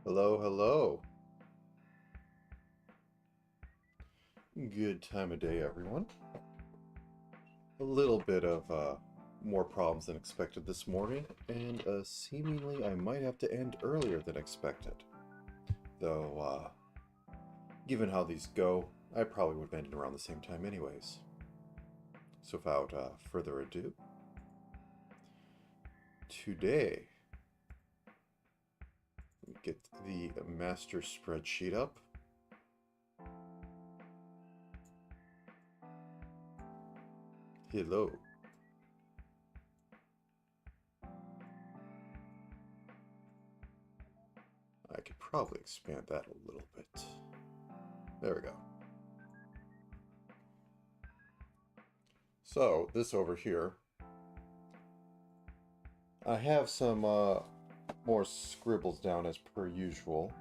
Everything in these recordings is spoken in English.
Hello, hello. Good time of day, everyone. A little bit of more problems than expected this morning, and seemingly I might have to end earlier than expected. Though, given how these go, I probably would have ended around the same time anyways. So without further ado, today, get the master spreadsheet up. Hello. I could probably expand that a little bit. There we go. So, this over here, I have some more scribbles down as per usual,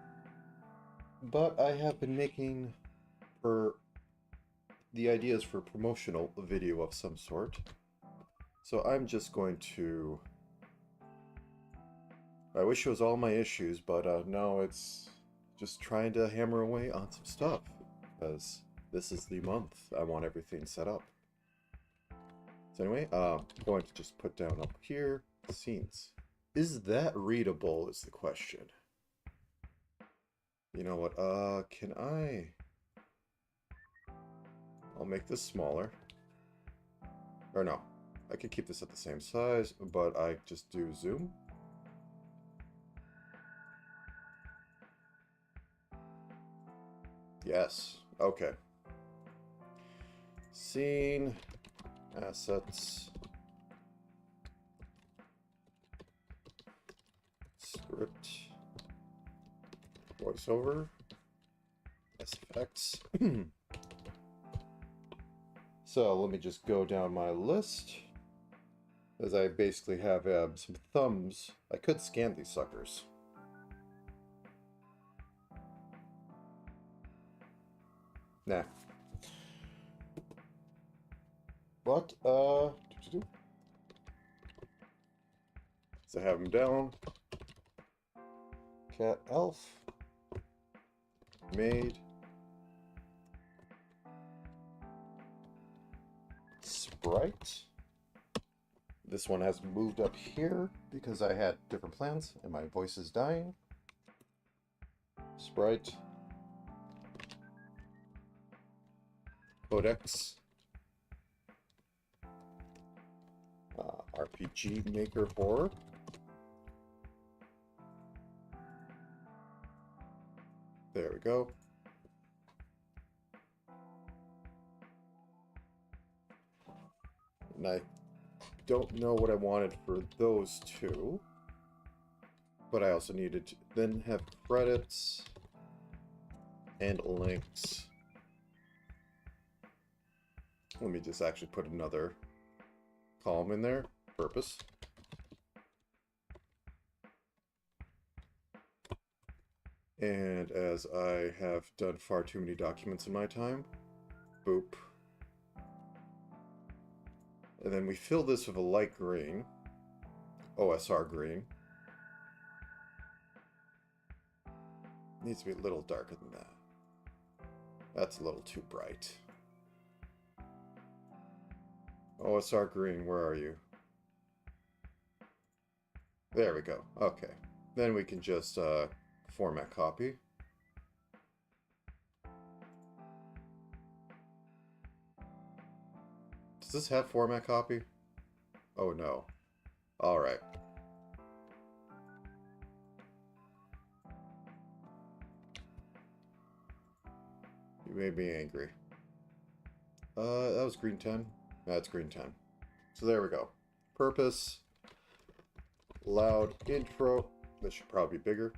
but I have been making for the ideas for promotional video of some sort. So I'm just going to... I wish it was all my issues, but no, it's just trying to hammer away on some stuff, because this is the month I want everything set up. So anyway, I'm going to just put down up here, scenes. Is that readable is the question. You know what, can I... I'll make this smaller. Or no, I could keep this at the same size, but I just do zoom. Yes, okay. Scene, assets, script, voiceover, SFX. So let me just go down my list, as I basically have some thumbs. I could scan these suckers. Nah. But, so I have them down. Cat elf. Made. Sprite. This one has moved up here because I had different plans and my voice is dying. Sprite. Codex. RPG Maker Horror. There we go. And I don't know what I wanted for those two, but I also needed to then have credits and links. Let me just actually put another column in there. Purpose. And as I have done far too many documents in my time, boop. And then we fill this with a light green, OSR green. Needs to be a little darker than that. That's a little too bright. OSR green, where are you? There we go. Okay. Then we can just format copy. Does this have format copy? Oh no. Alright. You made me angry. That was green 10. That's green 10. So there we go. Purpose. Loud intro. This should probably be bigger.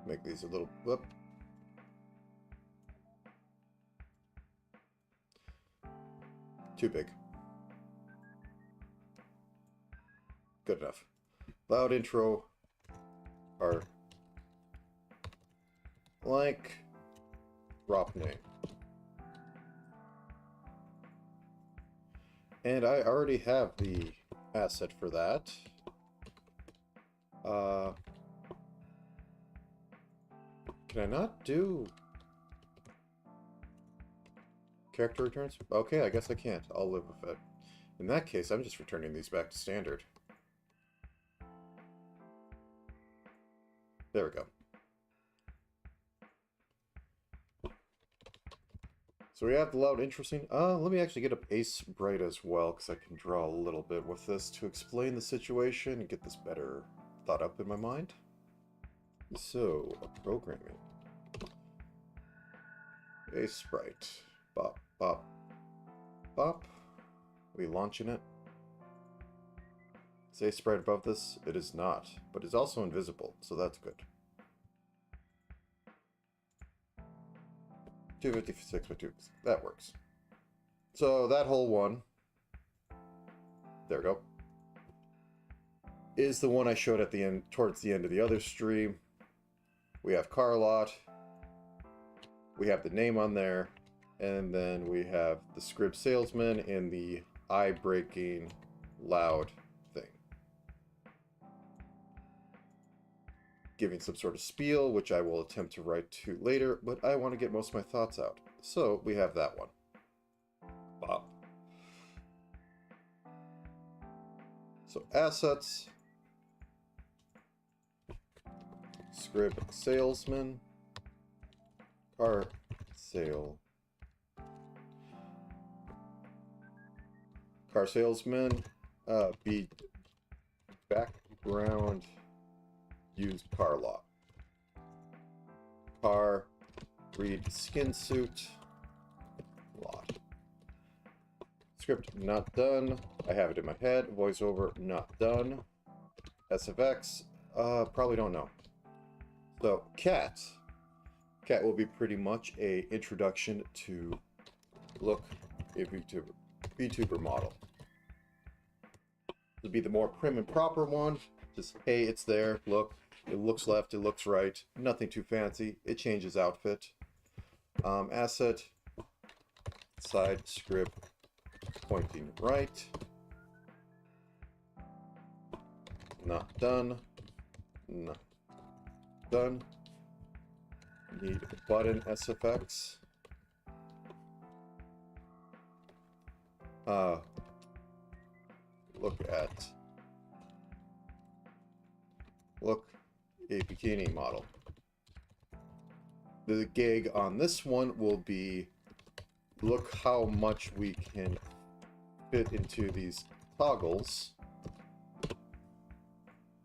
Make these a little... Whoop. Too big. Good enough. Loud intro are like drop name. And I already have the asset for that. Can I not do character returns? Okay, I guess I can't. I'll live with it. In that case, I'm just returning these back to standard. There we go. So we have the loud interesting. Let me actually get up Ace Bright as well, because I can draw a little bit with this to explain the situation and get this better thought up in my mind. So, programming. Ace Sprite. Bop, bop, bop. We launching it? Is Ace Sprite above this? It is not, but it's also invisible, so that's good. 256 by 2. That works. So that whole one, there we go, is the one I showed at the end, towards the end of the other stream. We have Carlot, we have the name on there, and then we have the Scrib Salesman and the eye-breaking loud thing. Giving some sort of spiel, which I will attempt to write to later, but I want to get most of my thoughts out. So we have that one. Bop. So assets. Scrib Salesman. Car sale. Car salesman. Be background used car lot. Car read skin suit lot. Script not done. I have it in my head. Voiceover not done. SFX probably don't know. So cat will be pretty much a introduction to look a VTuber model. This would be the more prim and proper one. Just, hey, it's there, look, it looks left, it looks right, nothing too fancy, it changes outfit. Asset, side script, pointing right, not done, not done, need button SFX, look a bikini model. The gag on this one will be look how much we can fit into these toggles.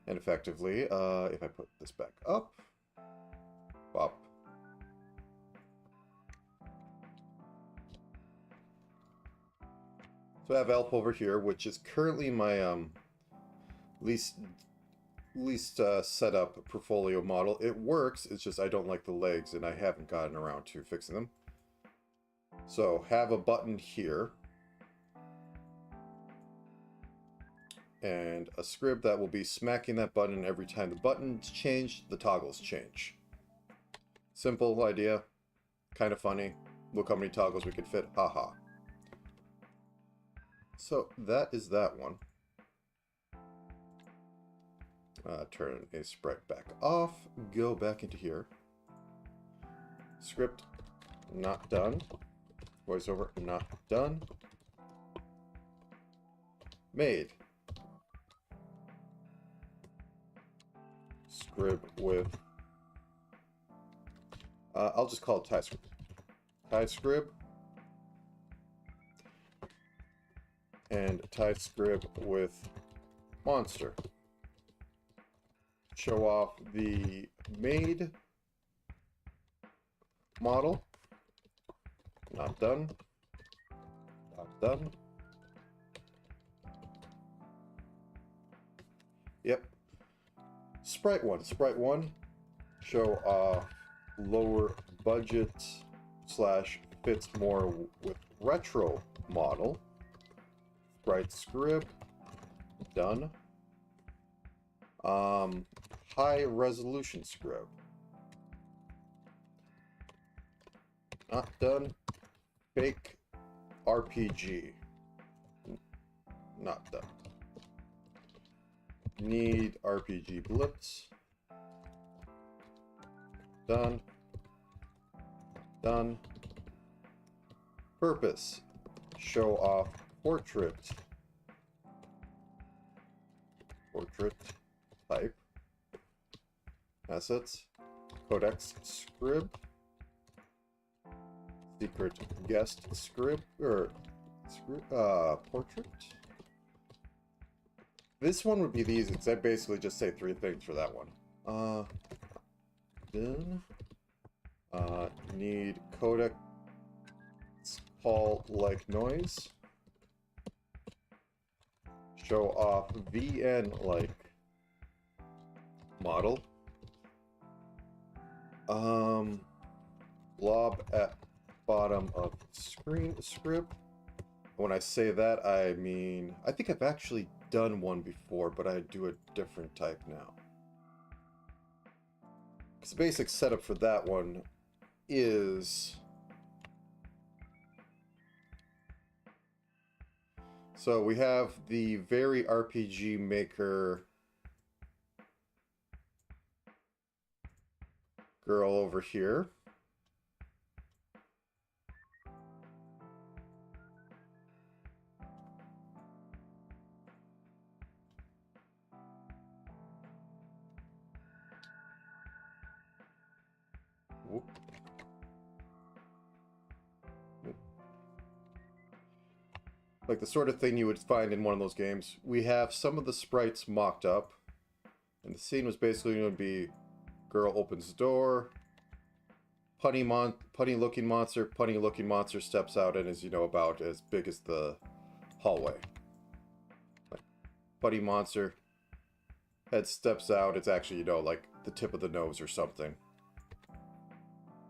And effectively, if I put this back up, bop. So I have Elp over here, which is currently my least set up portfolio model. It works, it's just I don't like the legs and I haven't gotten around to fixing them. So have a button here and a script that will be smacking that button every time the button's changed, the toggles change. Simple idea, kind of funny. Look how many toggles we could fit, haha. So that is that one. Turn a sprite back off, go back into here. Script not done. Voiceover not done. Made. Scrib with, I'll just call it TyScrib. TyScrib. And TyScrib with monster. Show off the made model. Not done. Not done. Yep. Sprite 1. Sprite 1. Show off lower budget / fits more with retro model. Sprite script. Done. High resolution script. Not done. Fake RPG. not done. Need RPG blips. Done. Done. Purpose. Show off portrait. Portrait type. Assets. Codex scrib. Secret guest scrib. Or portrait. This one would be the easiest. I basically just say 3 things for that one. Then need codec call like noise. Show off VN like model. Blob at bottom of screen script. When I say that, I mean, I think I've actually done one before, but I do a different type now. Because the basic setup for that one is... So we have the very RPG Maker girl over here. Whoop. Whoop. Like the sort of thing you would find in one of those games. We have some of the sprites mocked up, and the scene was basically going to be girl opens the door, punny looking monster steps out and is, you know, about as big as the hallway. Like, punny monster head steps out, it's actually, you know, like the tip of the nose or something.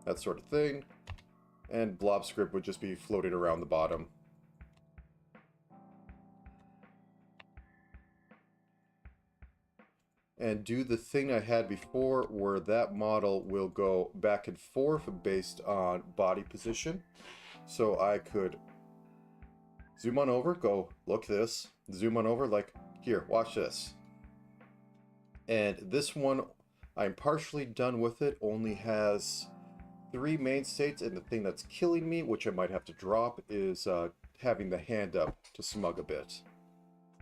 That sort of thing. And blob script would just be floating around the bottom. And do the thing I had before where that model will go back and forth based on body position. So I could zoom on over, go, look this, zoom on over, like, here, watch this. And this one, I'm partially done with it, only has 3 main states, and the thing that's killing me, which I might have to drop, is having the hand up to smug a bit.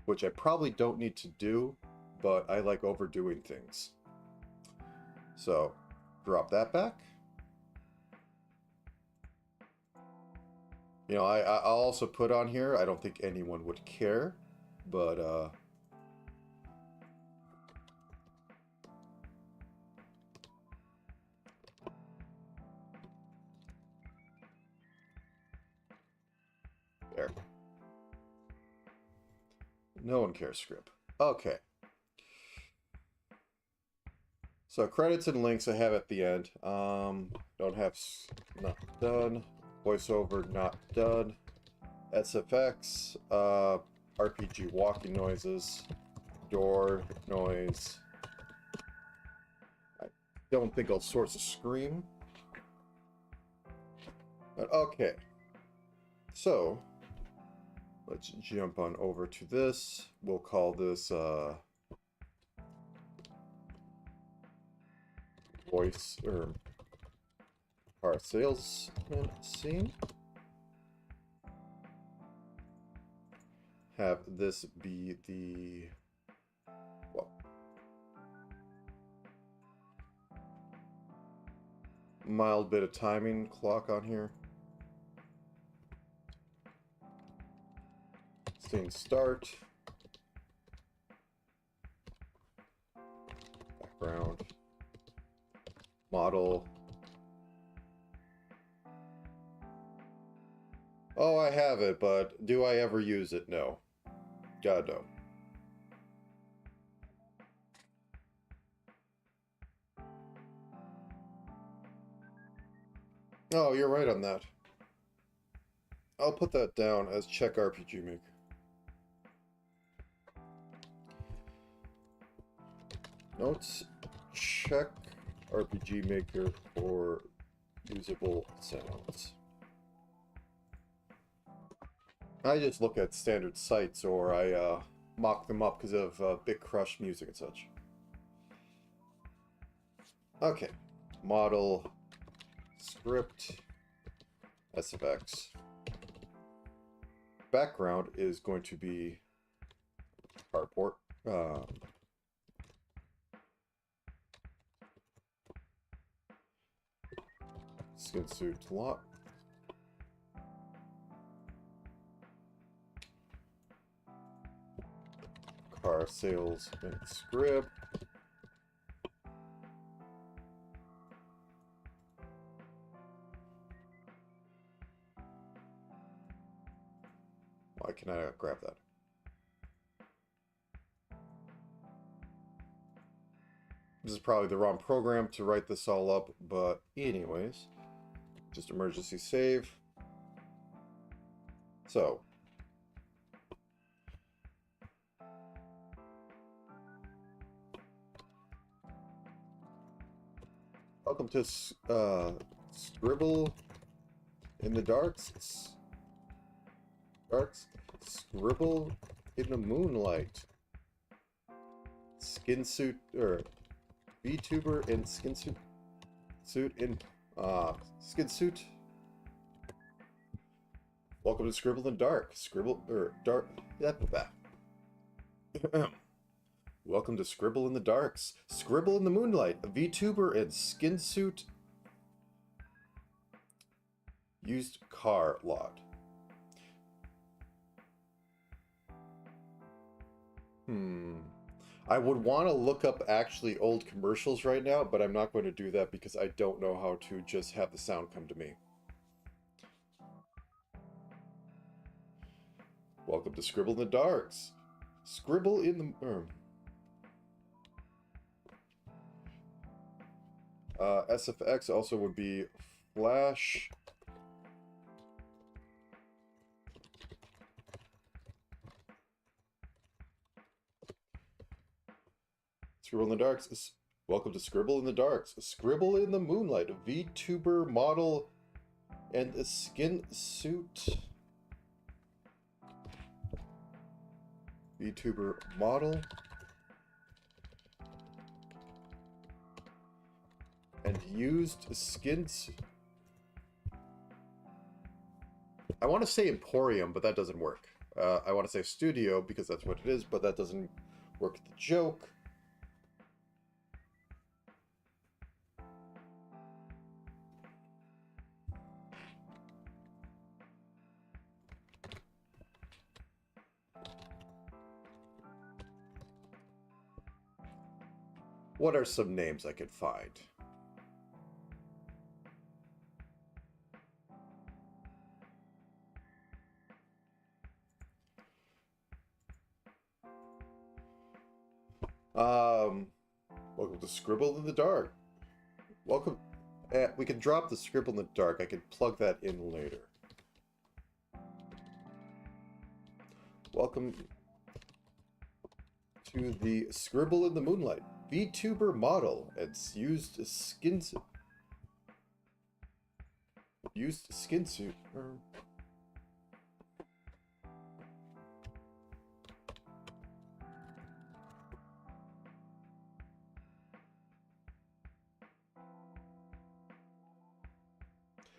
Which I probably don't need to do, but I like overdoing things. So, drop that back. You know, I'll also put on here, I don't think anyone would care, but there. No one cares script. Okay. So credits and links I have at the end. Don't have not done. Voiceover not done. SFX. RPG walking noises. Door noise. I don't think I'll source a scream. But okay. So let's jump on over to this. We'll call this voice or car salesman scene. Have this be the mild bit of timing clock on here. Scene start. Background. Model. Oh, I have it, but do I ever use it? No. God, no. Oh, you're right on that. I'll put that down as check RPG Maker. Notes, check RPG Maker for usable sounds. I just look at standard sites or I mock them up because of Big Crush music and such. Okay, model, script, SFX. Background is going to be carport. Skin suit lot. Car sales and script. Why can I not grab that? This is probably the wrong program to write this all up, but anyways, just emergency save. So, welcome to Scribble in the Darks. Scribble in the Moonlight. Skin suit or VTuber and skin suit skin suit. Welcome to Scribble in the Dark. Welcome to Scribble in the Darks. Scribble in the Moonlight. A VTuber and skin suit used car lot. I would want to look up actually old commercials right now, but I'm not going to do that because I don't know how to just have the sound come to me. Welcome to Scribble in the Darks. Scribble in the... SFX also would be Flash... Scribble in the Darks. Welcome to Scribble in the Darks. Scribble in the Moonlight. A VTuber model and a skin suit. VTuber model. And used skins. I want to say Emporium, but that doesn't work. I want to say studio because that's what it is, but that doesn't work with the joke. What are some names I could find? Welcome to Scribble in the Dark. Welcome. We can drop the Scribble in the Dark. I can plug that in later. Welcome to the Scribble in the Moonlight. VTuber model and used skin suit.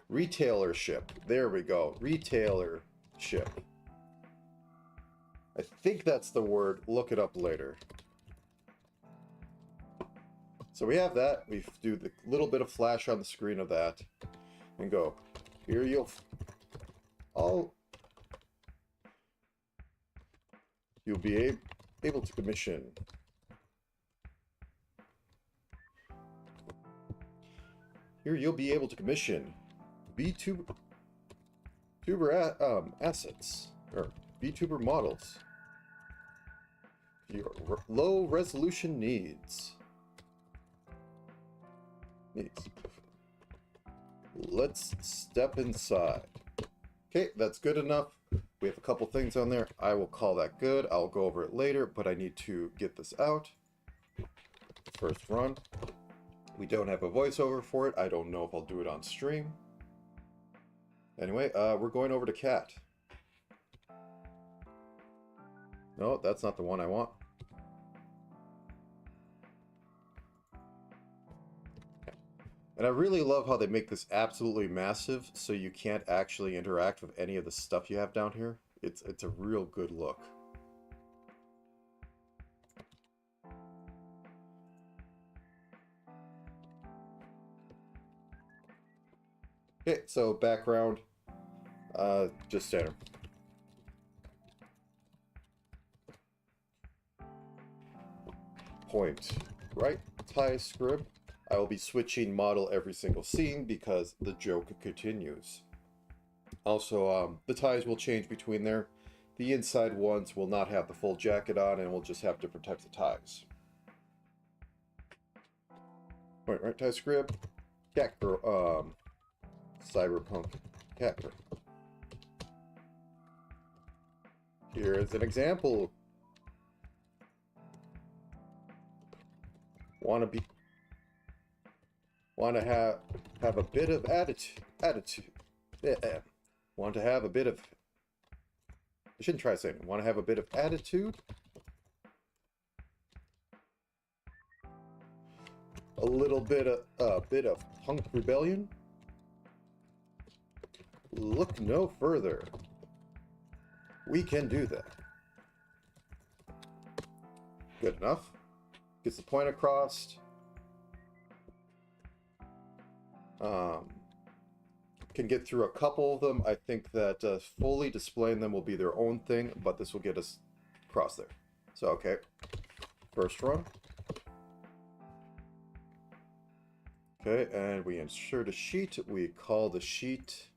Retailership. There we go. Retailership. I think that's the word. Look it up later. So we have that. We do the little bit of flash on the screen of that, and go. Here you'll be able to commission. Here you'll be able to commission VTuber assets or VTuber models. Your low resolution needs. Let's step inside. Okay, that's good enough. We have a couple things on there. I will call that good. I'll go over it later, but I need to get this out. First run. We don't have a voiceover for it. I don't know if I'll do it on stream. Anyway, we're going over to Cat. No, that's not the one I want. And I really love how they make this absolutely massive so you can't actually interact with any of the stuff you have down here. It's a real good look. Okay, so background, just standard. Point right, tie script. I will be switching model every single scene because the joke continues. Also, the ties will change between there. The inside ones will not have the full jacket on and we'll just have to protect the ties. Point right, tie script. Cat girl, cyberpunk cat girl. Here is an example. Want to have a bit of attitude. Yeah. Want to have a bit of, I shouldn't try saying it. Want to have a bit of attitude? A little bit of punk rebellion? Look no further. We can do that. Good enough. Gets the point across. Can get through a couple of them. I think that fully displaying them will be their own thing, but this will get us across there. So, okay. First run. Okay, and we insert a sheet. We call the sheet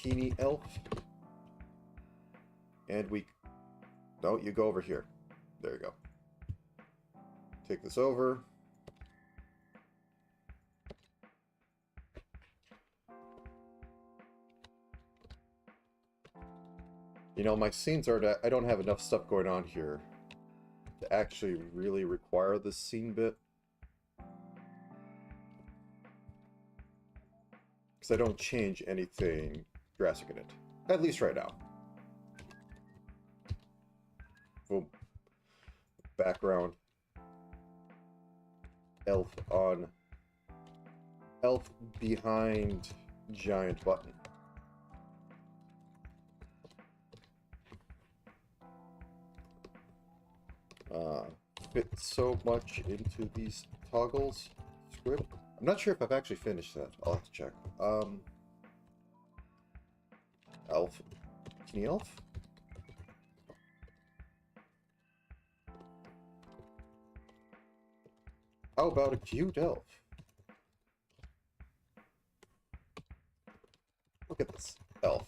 Bikini Elf. And we... No, you go over here. There you go. Take this over. You know, my scenes are... I don't have enough stuff going on here to actually really require this scene bit. Because I don't change anything drastic in it. At least right now. Boom. Background. Elf on. Elf behind giant button. Fit so much into these toggles. Script. I'm not sure if I've actually finished that. I'll have to check. Elf. Bikini Elf? How about a cute elf? Look at this elf.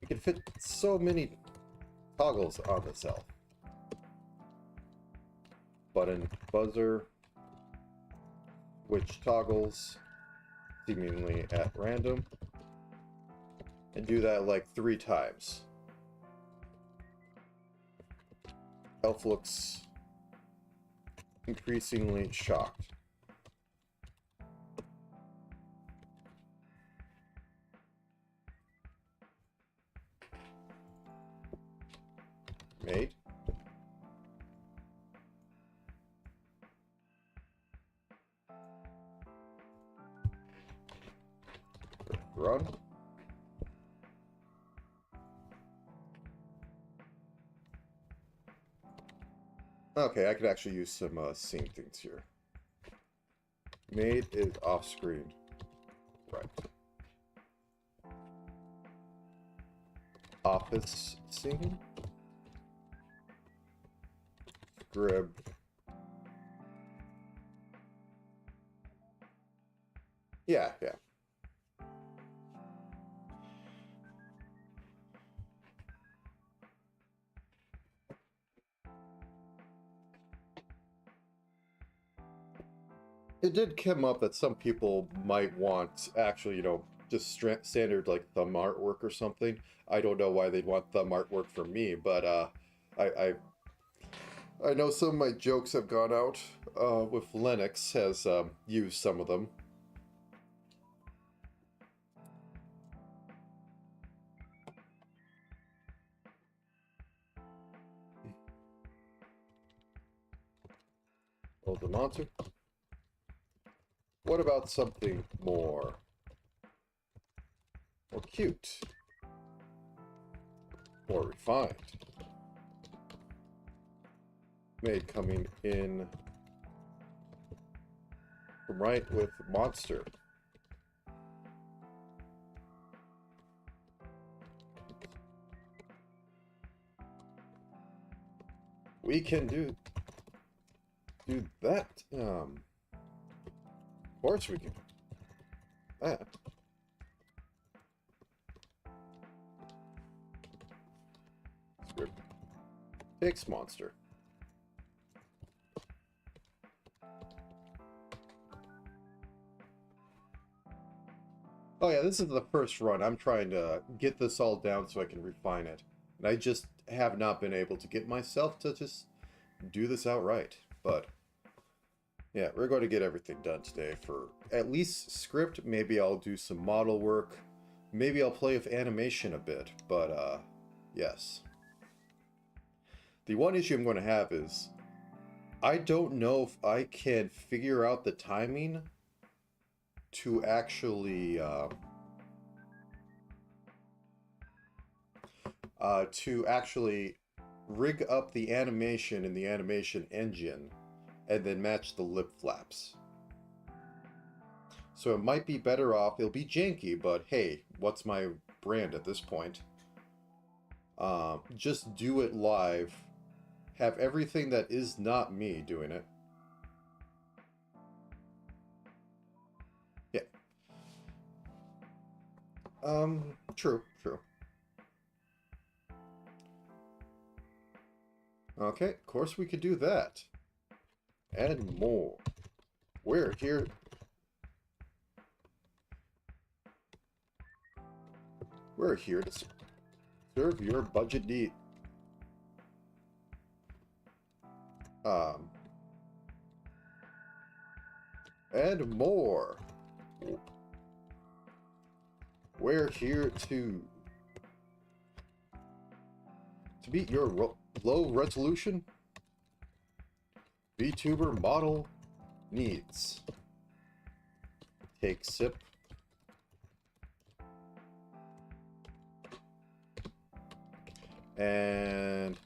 We can fit so many toggles on this elf. Button, buzzer, which toggles seemingly at random, and do that like 3 times. Elf looks increasingly shocked. Made. Run. Okay, I could actually use some scene things here. Made is off screen. Right. Office scene. Script. Yeah. It did come up that some people might want actually, you know, just standard like thumb artwork or something. I don't know why they'd want thumb artwork from me, but I know some of my jokes have gone out. With Linux has used some of them. Hold the monster. What about something more cute? More refined? Made coming in from right with monster. We can do that. Of course we can. That. Script. Takes monster. Oh yeah, this is the first run. I'm trying to get this all down so I can refine it. And I just have not been able to get myself to just do this outright. But yeah, we're going to get everything done today for at least script. Maybe I'll do some model work. Maybe I'll play with animation a bit. But yes. The one issue I'm going to have is I don't know if I can figure out the timing to actually rig up the animation in the animation engine and then match the lip flaps. So it might be better off, it'll be janky, but hey, what's my brand at this point? Just do it live, have everything that is not me doing it. Yeah. True. Okay, of course we could do that. And more. We're here. We're here to serve your budget need. And more. We're here to meet your low resolution VTuber model needs. Take sip. And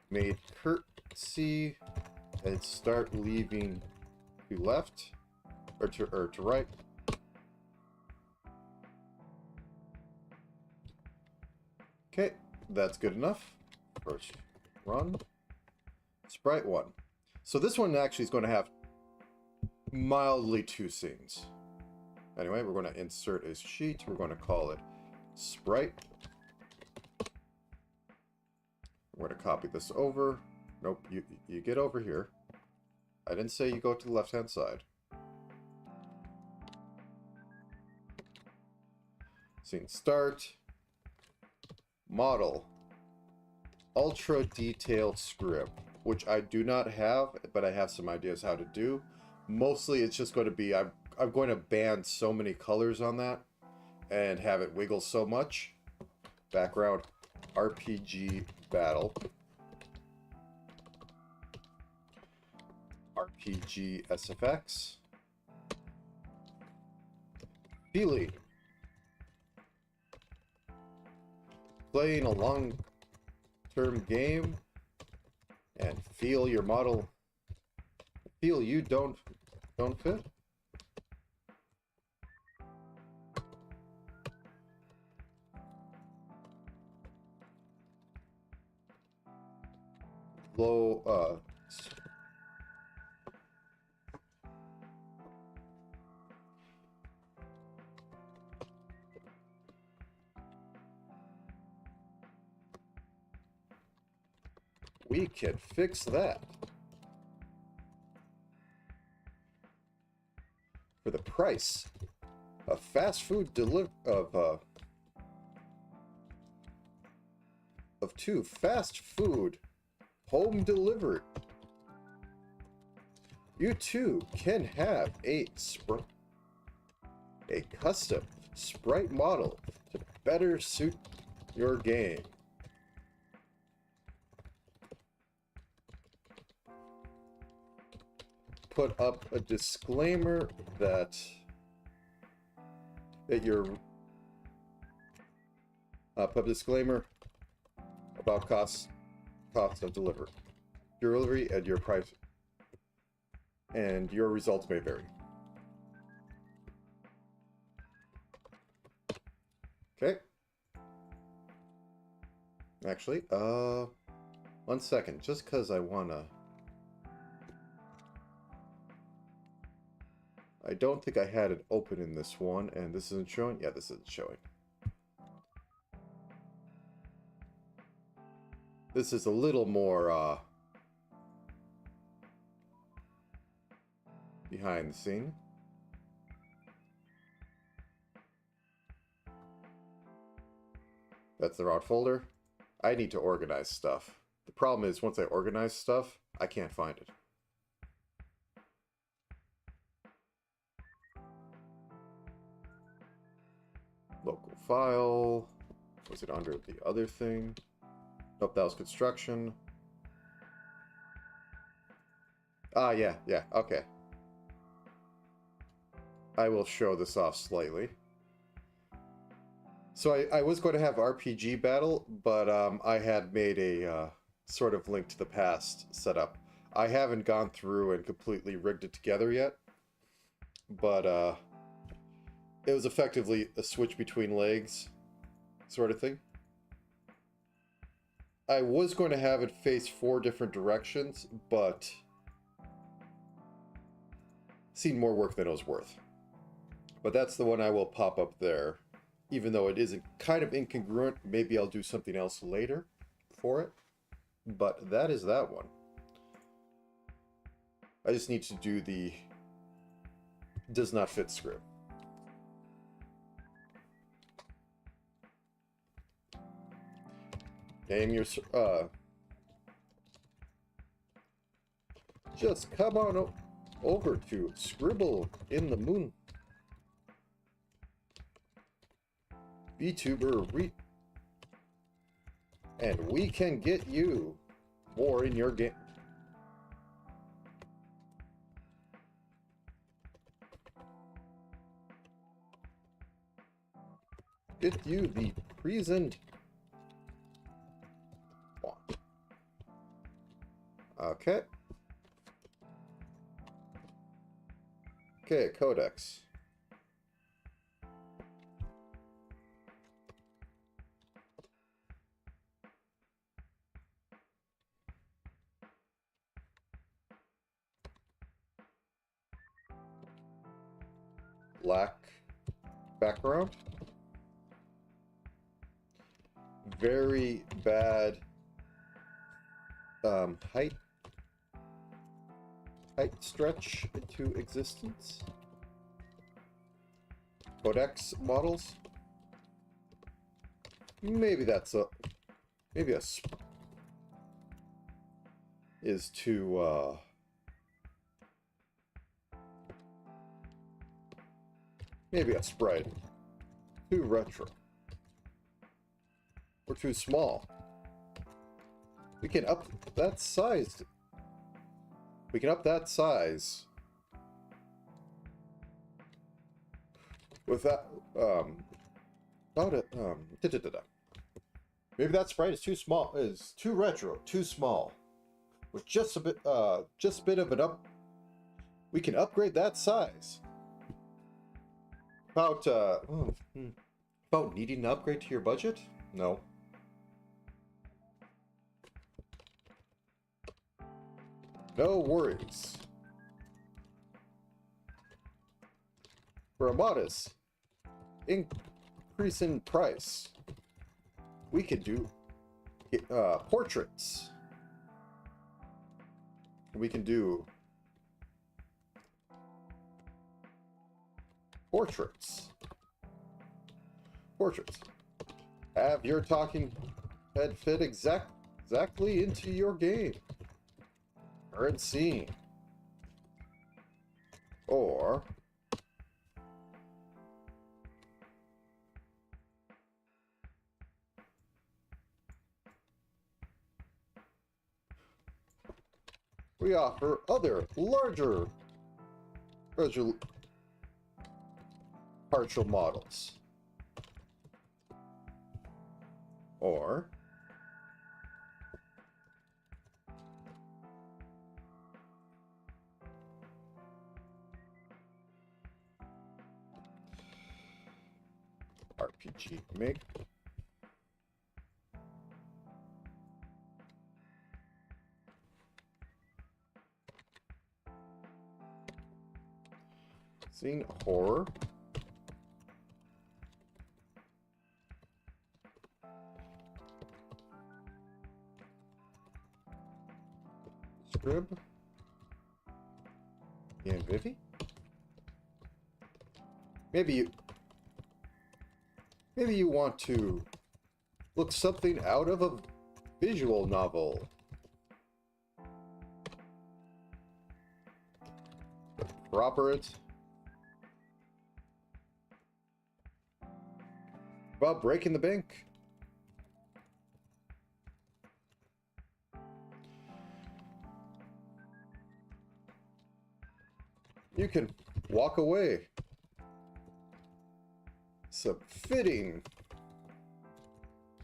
made curtsy and start leaving to left or to right. Okay, that's good enough. First run. Sprite 1. So this one actually is going to have mildly 2 scenes. Anyway, we're going to insert a sheet. We're going to call it Sprite. We're going to copy this over. Nope, you get over here. I didn't say you go to the left-hand side. Scene start. Model. Ultra detailed script, which I do not have, but I have some ideas how to do. Mostly it's just going to be, I'm going to ban so many colors on that and have it wiggle so much. Background, RPG battle. RPG SFX. Feeling. Playing a long-term game and feel your model. Feel you don't fit. Low we can fix that. For the price of fast food of 2 fast food home delivered, you too can have a custom sprite model to better suit your game. put up a disclaimer that you're put a disclaimer about cost of delivery and your price, and your results may vary. Okay. Actually, 1 second, just because I wanna. I don't think I had it open in this one, and this isn't showing. Yeah, this isn't showing. This is a little more behind the scene. That's the route folder. I need to organize stuff. The problem is, once I organize stuff, I can't find it. Local file. Was it under the other thing? Nope, that was construction. Ah, yeah, okay. I will show this off slightly. So I was going to have RPG battle, but I had made a sort of Link to the Past setup. I haven't gone through and completely rigged it together yet, but it was effectively a switch between legs sort of thing. I was going to have it face 4 different directions, but seemed more work than it was worth. But that's the one I will pop up there. Even though it isn't kind of incongruent, maybe I'll do something else later for it. But that is that one. I just need to do the does not fit script. Name your just come on over to Scribble in the Moon. VTuber and we can get you more in your game. Get you the present. Okay. Okay, Codex. Black background. Very bad height stretch into existence. Codex models. Maybe that's a is too maybe a sprite too retro or too small. We can up that size. We can up that size with that about it maybe that sprite is too small, is too retro, too small. With just a bit of an up, we can upgrade that size. About needing an upgrade to your budget? No. No worries. For a modest increase in price, we could do portraits. We can do portraits. Have your talking head fit exactly into your game. Current scene. Or we offer other larger partial models. Or RPG make. Scene horror. Scrib. And Vivi. Maybe you want to look something out of a visual novel. Proper it. About breaking the bank. You can walk away. Some fitting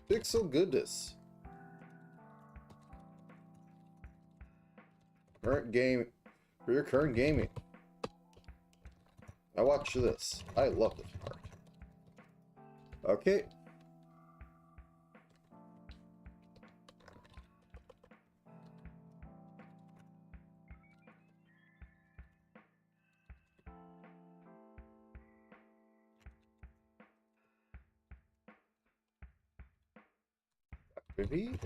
pixel goodness. Current game for your current gaming. Now watch this. I love this part. Okay. Vivi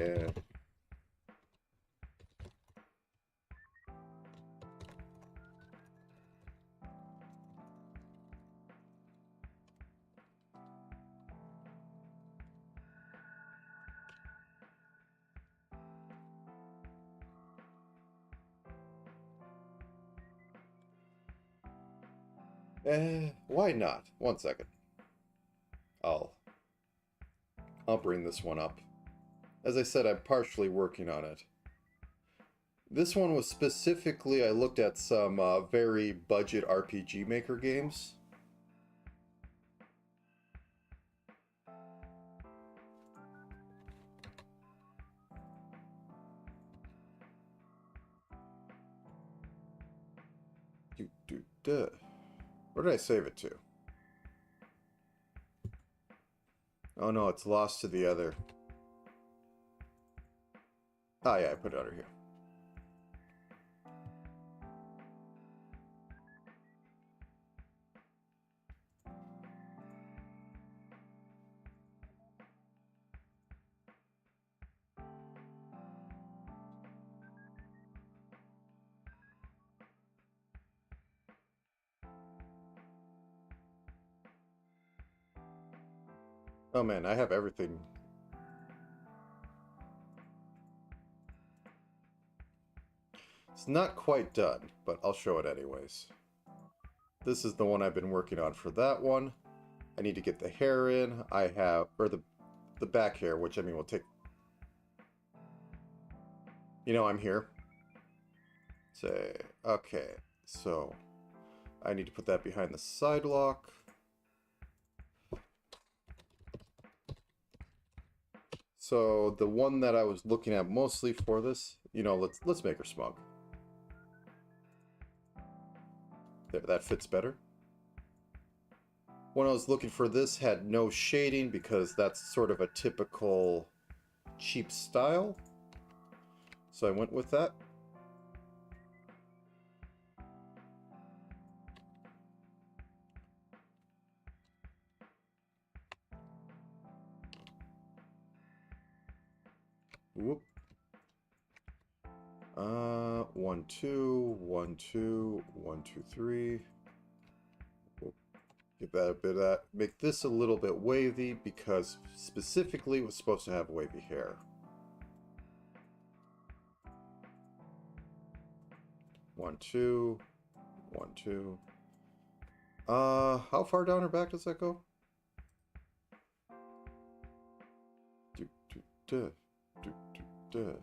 and why not? 1 second. I'll bring this one up. As I said, I'm partially working on it. This one was specifically, I looked at some very budget RPG Maker games. Where did I save it to? Oh no, it's lost to the other. Oh yeah, I put it under here. Oh man, I have everything. It's not quite done, but I'll show it anyways. This is the one I've been working on for that one. I need to get the hair in. I have, or the back hair, which I mean will take... You know, I'm here. Say, okay, so I need to put that behind the side lock. So the one that I was looking at mostly for this, you know, let's make her smug. There, that fits better. When I was looking for this, had no shading because that's sort of a typical cheap style. So I went with that. Whoop. 1, 2, 1, 2, 1, 2, 3. We'll give that a bit of that. Make this a little bit wavy because specifically it was supposed to have wavy hair. 1, 2, 1, 2. How far down her back does that go? Do, do, do, do, do, do.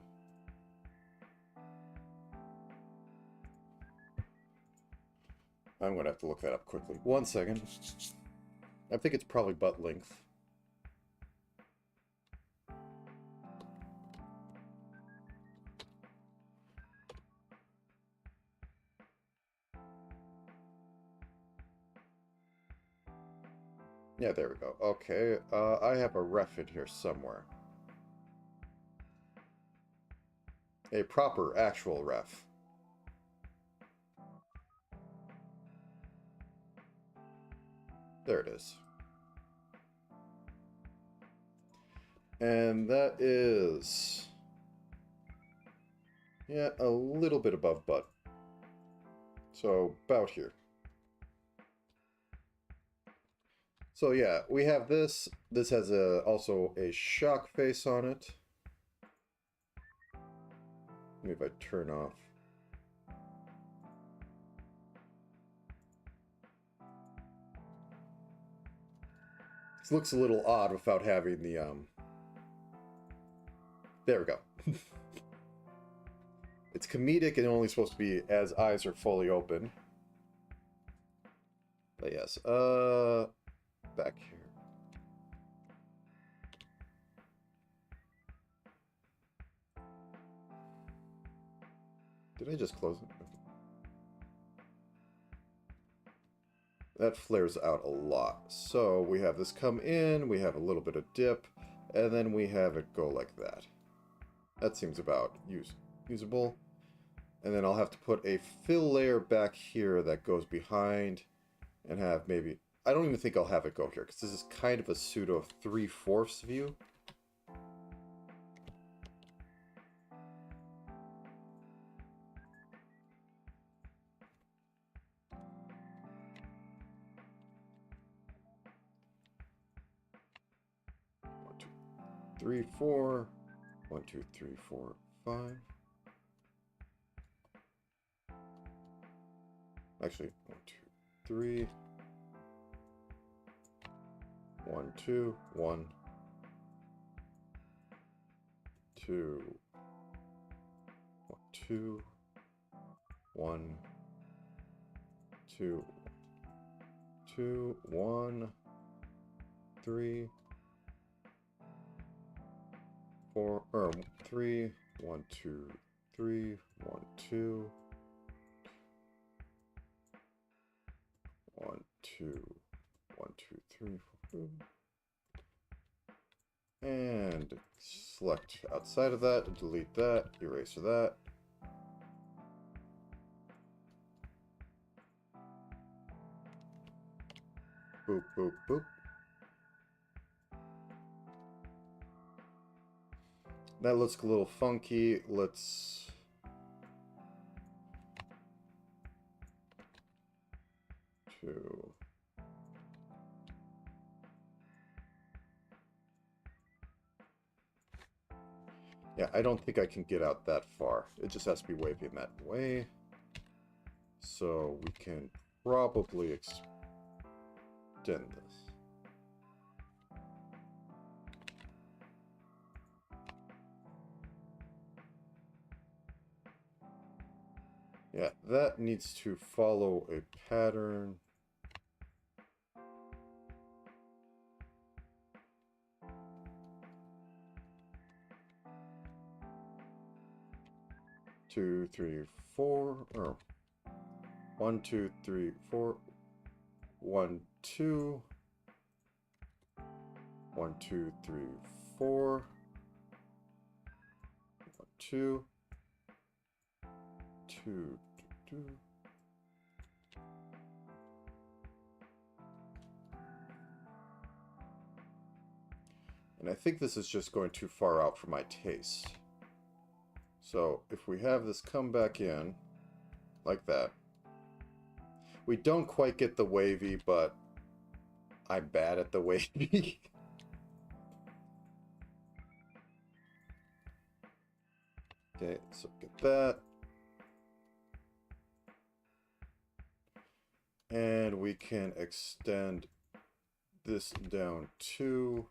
I'm going to have to look that up quickly. 1 second. I think it's probably butt length. Yeah, there we go. Okay, I have a ref in here somewhere. A proper, actual ref. There it is. And that is... yeah, a little bit above butt. So, about here. So yeah, we have this. This has also a shock face on it. Maybe if I turn off. This looks a little odd without having the there we go. It's comedic and only supposed to be as eyes are fully open. But yes, back here. Did I just close it? That flares out a lot. So we have this come in, we have a little bit of dip, and then we have it go like that. That seems about usable. And then I'll have to put a fill layer back here that goes behind and have maybe... I don't even think I'll have it go here because this is kind of a pseudo 3/4 view. One, two, three, four. 1, 2, 3, 4, 5. Actually, 1, 2, 3. 1, 2, 1, 2, 1, 2, 1, 2, 2, 1, 3, 4, or 3, 1, 2, 3, 1, 2, 1, 2, 1, 2, 3, 4. And select outside of that, delete that, eraser that. Boop, boop, boop. That looks a little funky. Let's... two. Yeah, I don't think I can get out that far. It just has to be wavy in that way. So we can probably extend this. Yeah, that needs to follow a pattern. Two, three, four, or 1, 2, 3, 4, 1, 2, 1, 2, 3, 4, 1, 2, 2, 2. And I think this is just going too far out for my taste. So if we have this come back in like that, we don't quite get the wavy, but I'm bad at the wavy. Okay, so get that. And we can extend this down to...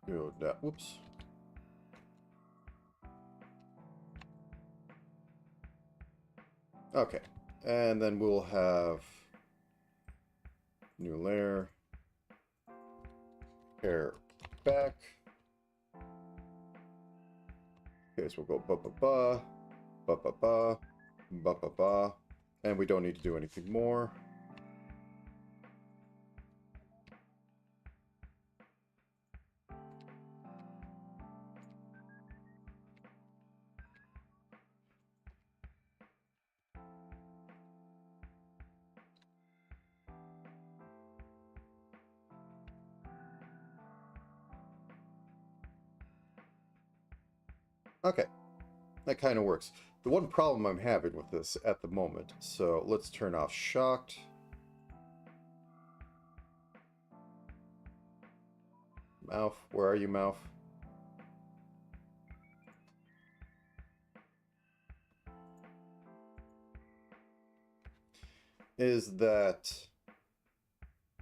Go down. Whoops. Okay. And then we'll have new layer. Hair back. Okay, so we'll go ba-ba-ba, ba-ba-ba, ba-ba-ba. And we don't need to do anything more. Okay, that kind of works. The one problem I'm having with this at the moment, so let's turn off shocked. Mouth, where are you, mouth? Is that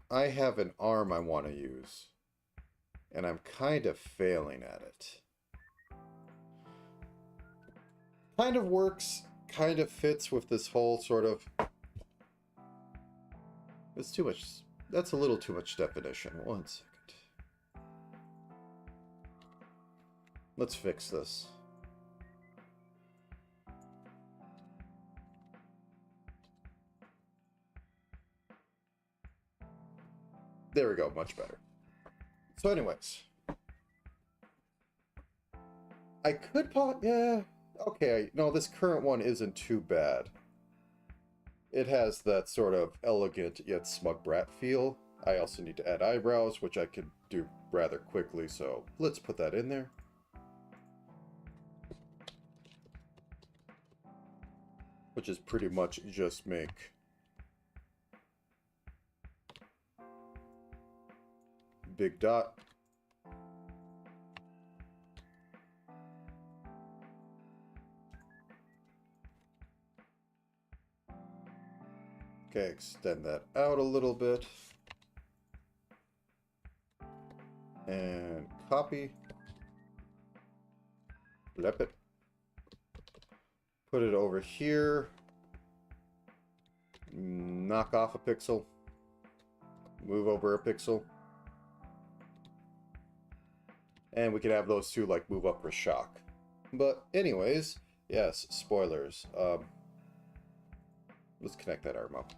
I have an arm I want to use, and I'm kind of failing at it. Kind of works, kind of fits with this whole sort of... It's too much. That's a little too much definition. 1 second. Let's fix this. There we go, much better. So anyways. I could yeah. Okay, no, this current one isn't too bad. It has that sort of elegant yet smug brat feel. I also need to add eyebrows, which I can do rather quickly, so let's put that in there. Which is pretty much just make big dot. Okay, extend that out a little bit. And copy. Flip it. Put it over here. Knock off a pixel. Move over a pixel. And we can have those two like move up for shock. But anyways, yes, spoilers. Let's connect that arm up.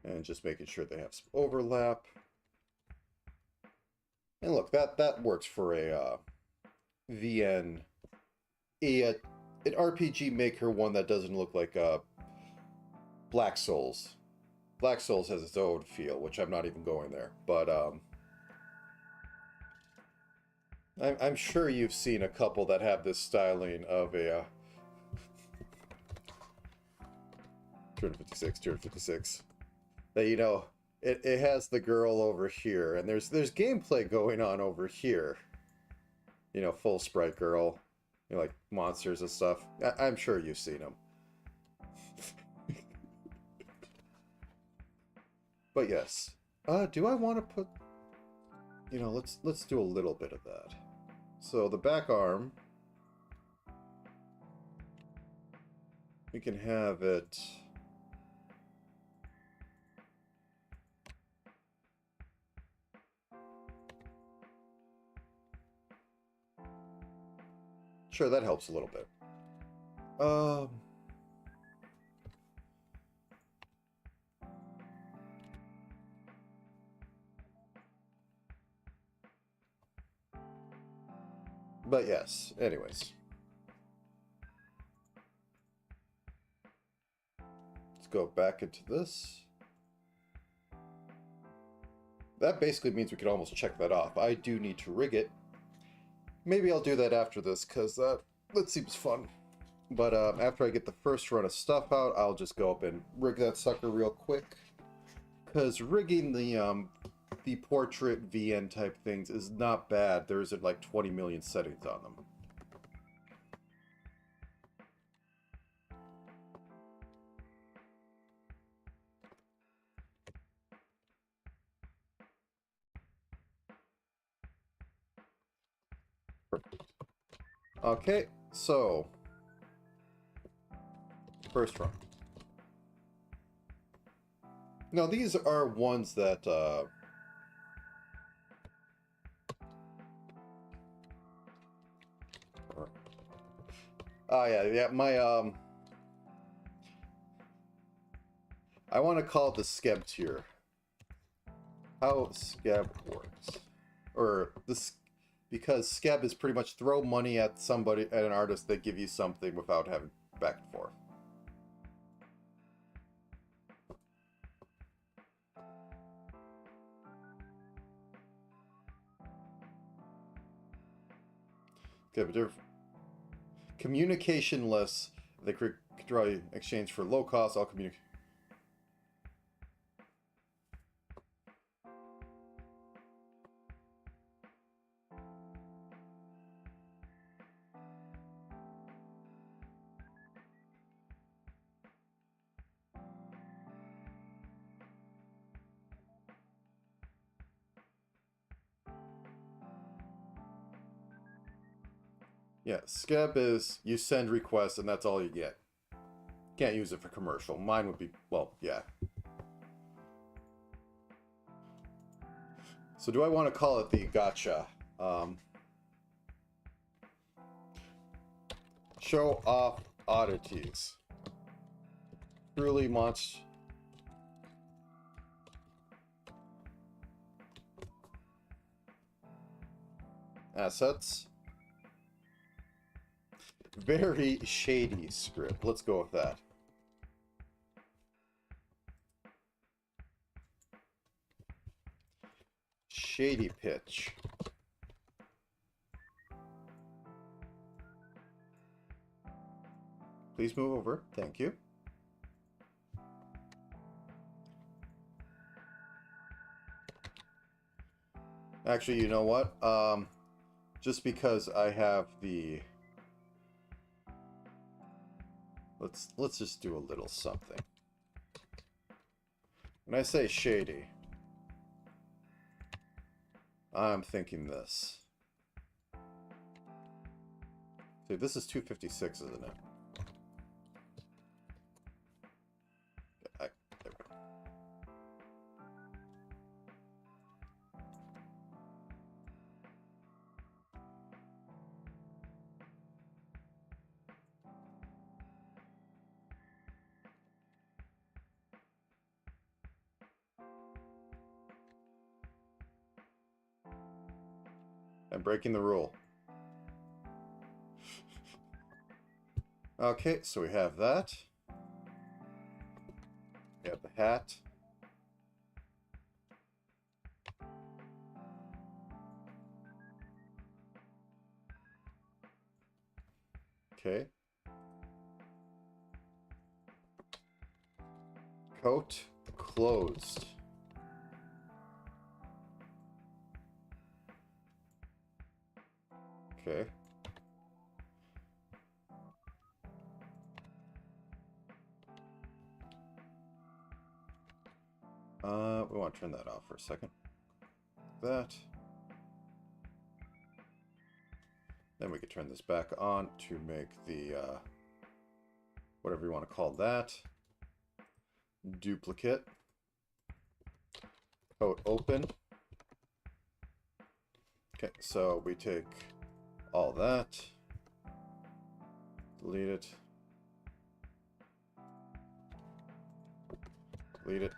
And just making sure they have some overlap. And look, that works for a VN, an RPG Maker one that doesn't look like Black Souls. Black Souls has its own feel, which I'm not even going there. But I'm sure you've seen a couple that have this styling of a 256, 256. That, you know, it has the girl over here, and there's gameplay going on over here. You know, full sprite girl, you know, like monsters and stuff. I'm sure you've seen them. But yes, do I want to put? You know, let's do a little bit of that. So the back arm, we can have it. Sure, that helps a little bit. But yes, anyways. Let's go back into this. That basically means we can almost check that off. I do need to rig it. Maybe I'll do that after this, because that seems fun. But after I get the first run of stuff out, I'll just go up and rig that sucker real quick. Because rigging the portrait VN type things is not bad. There isn't like 20 million settings on them. Okay, so first run. Now these are ones that oh yeah, my I want to call it the Skeb tier. How Skeb works. Or this, because Skeb is pretty much throw money at somebody, at an artist, they give you something without having back and forth. Okay, but they're communicationless. They could draw exchange for low cost, all communication. Yeah, Skeb is you send requests and that's all you get. Can't use it for commercial. Mine would be, well, yeah. So do I want to call it the gotcha? Show off oddities. Truly much. Assets. Very shady script. Let's go with that. Shady pitch. Please move over. Thank you. Actually, you know what? Just because I have the... Let's just do a little something. When I say shady, I'm thinking this. See, this is 256, isn't it? There we go. I'm breaking the rule. Okay, so we have that. We have the hat. Okay. Coat closed. Okay. We want to turn that off for a second. That. Then we could turn this back on to make the, whatever you want to call that. Duplicate. Coat open. Okay, so we take all that. Delete it. Delete it.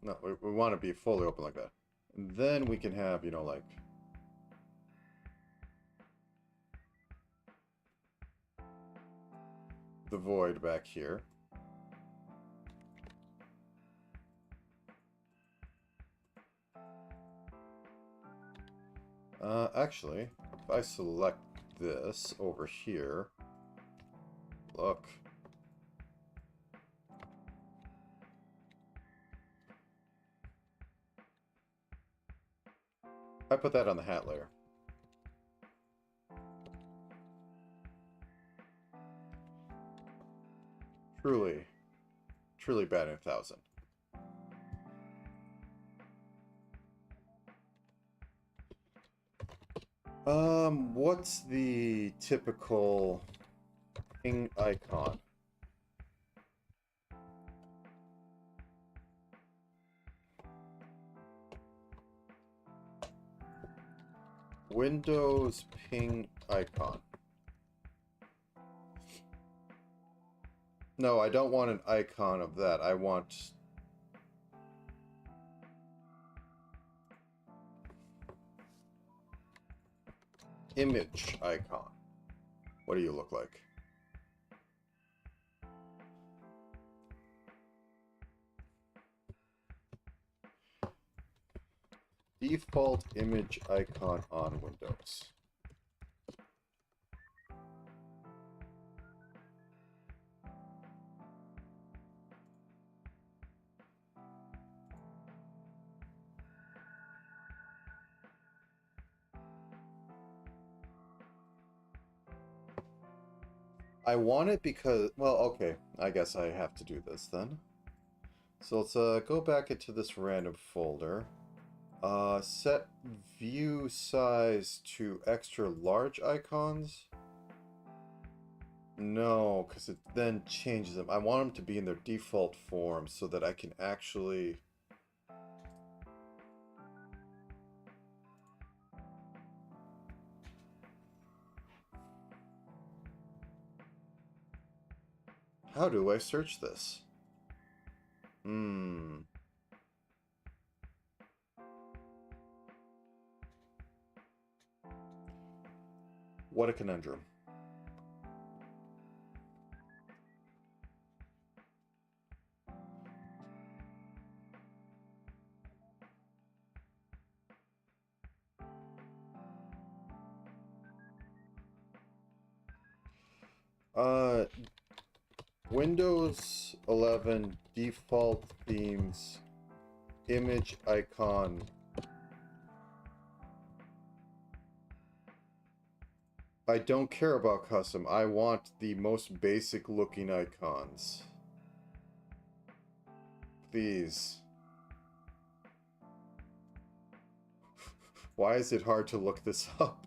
No, we want to be fully open like that. And then we can have, you know, like... the void back here. Actually, if I select this over here, look. I put that on the hat layer. Truly really bad in 1000. What's the typical ping icon? Windows ping icon. No, I don't want an icon of that. I want... image icon. What do you look like? Default image icon on Windows. I want it because, well, okay, I guess I have to do this then. So let's go back into this random folder. Set view size to extra large icons. No, because it then changes them. I want them to be in their default form so that I can actually... How do I search this? What a conundrum. Windows 11 default themes, image icon. I don't care about custom. I want the most basic looking icons. These. Why is it hard to look this up?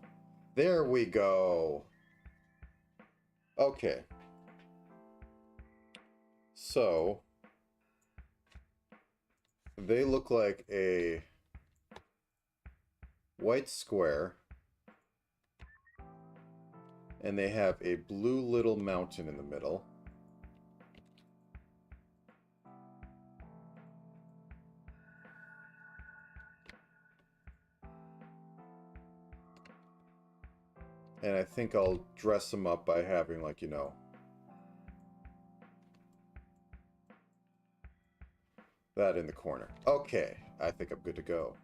There we go. Okay. So, they look like a white square, and they have a blue little mountain in the middle. And I think I'll dress them up by having, like, you know, that in the corner. Okay, I think I'm good to go.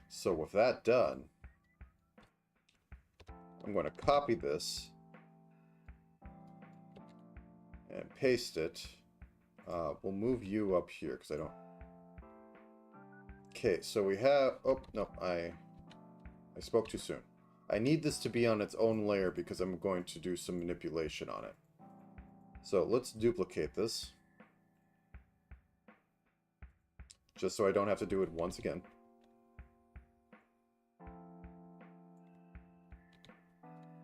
So with that done, I'm going to copy this and paste it. We'll move you up here because I don't... Okay, so we have... Oh, no, I spoke too soon. I need this to be on its own layer because I'm going to do some manipulation on it. So let's duplicate this. Just so I don't have to do it once again.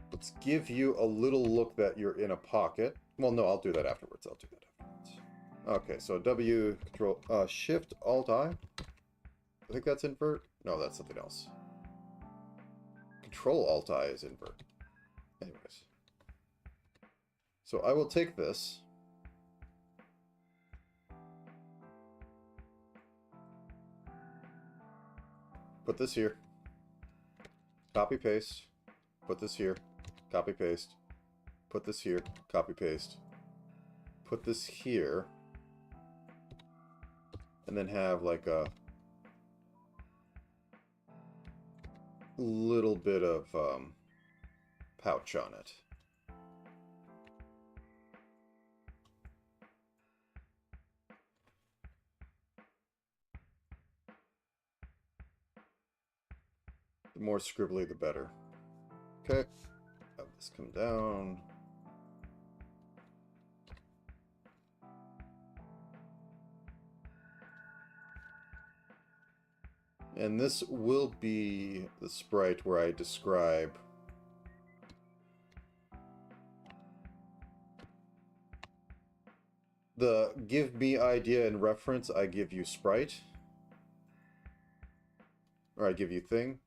Let's give you a little look that you're in a pocket. Well, no, I'll do that afterwards. Okay, so W, Control, Shift, Alt, I. I think that's invert. No, that's something else. Control, Alt, I is invert. Anyways. So I will take this. Put this here. Copy, paste. Put this here. Copy, paste. Put this here. Copy, paste. Put this here. And then have like a little bit of pouch on it. The more scribbly, the better. Okay. Have this come down. And this will be the sprite where I describe the give me idea and reference, I give you sprite. Or I give you thing.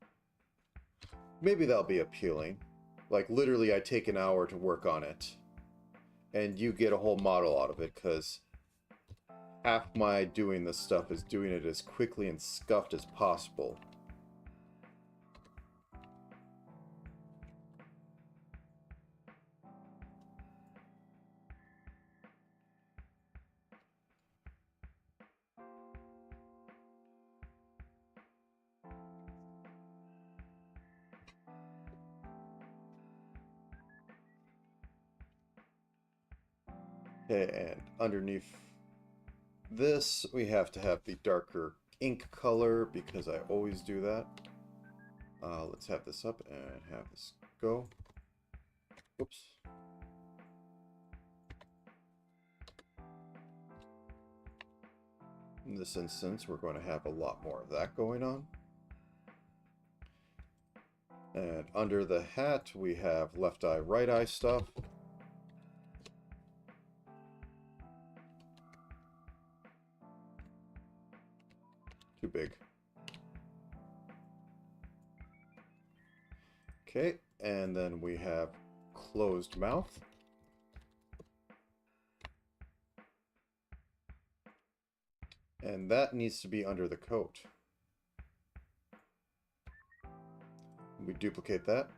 Maybe that'll be appealing. Like, literally, I take an hour to work on it. And you get a whole model out of it, because half my doing this stuff is doing it as quickly and scuffed as possible. Okay, and underneath this, we have to have the darker ink color, because I always do that. Let's have this up and have this go. Oops. In this instance, we're going to have a lot more of that going on. And under the hat, we have left eye, right eye stuff. Too big. Okay, and then we have closed mouth. And that needs to be under the coat. We duplicate that.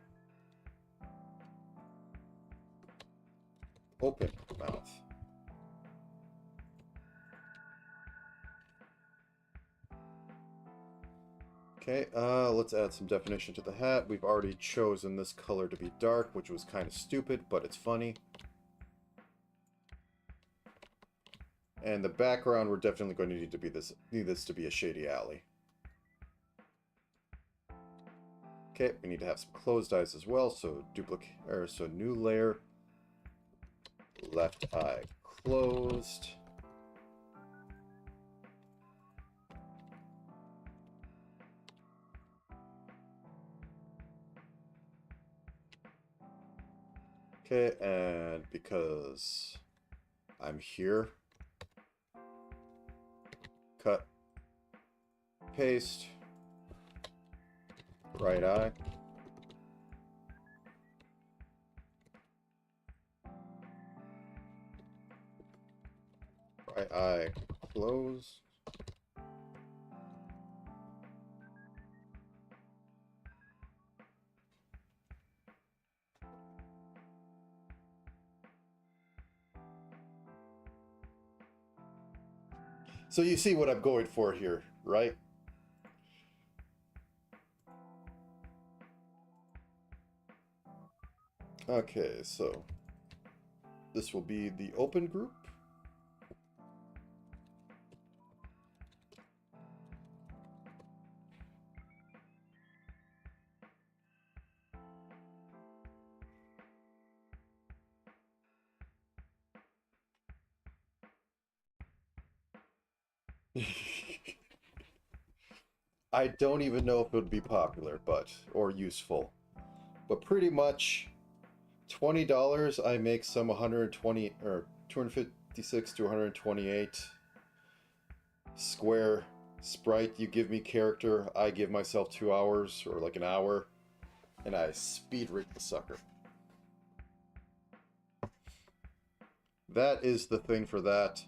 Open mouth. Okay, let's add some definition to the hat. We've already chosen this color to be dark, which was kind of stupid, but it's funny. And the background, we're definitely going to need this to be a shady alley. Okay, we need to have some closed eyes as well, so so new layer, left eye closed. Okay, and because I'm here, cut, paste, right eye. Right eye close. So you see what I'm going for here, right? Okay, so this will be the open group. I don't even know if it would be popular, or useful. But pretty much $20, I make some 120 or 256 to 128 square sprite. You give me character, I give myself 2 hours or like an hour, and I speed rig the sucker. That is the thing for that.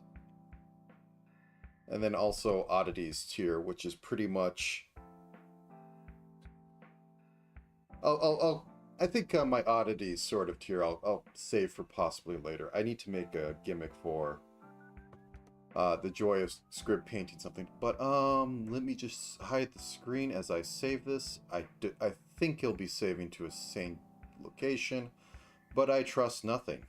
And then also oddities tier, which is pretty much. I think my oddities sort of tier I'll save for possibly later. I need to make a gimmick for the joy of script painting something. But let me just hide the screen as I save this. I think he'll be saving to a same location, but I trust nothing.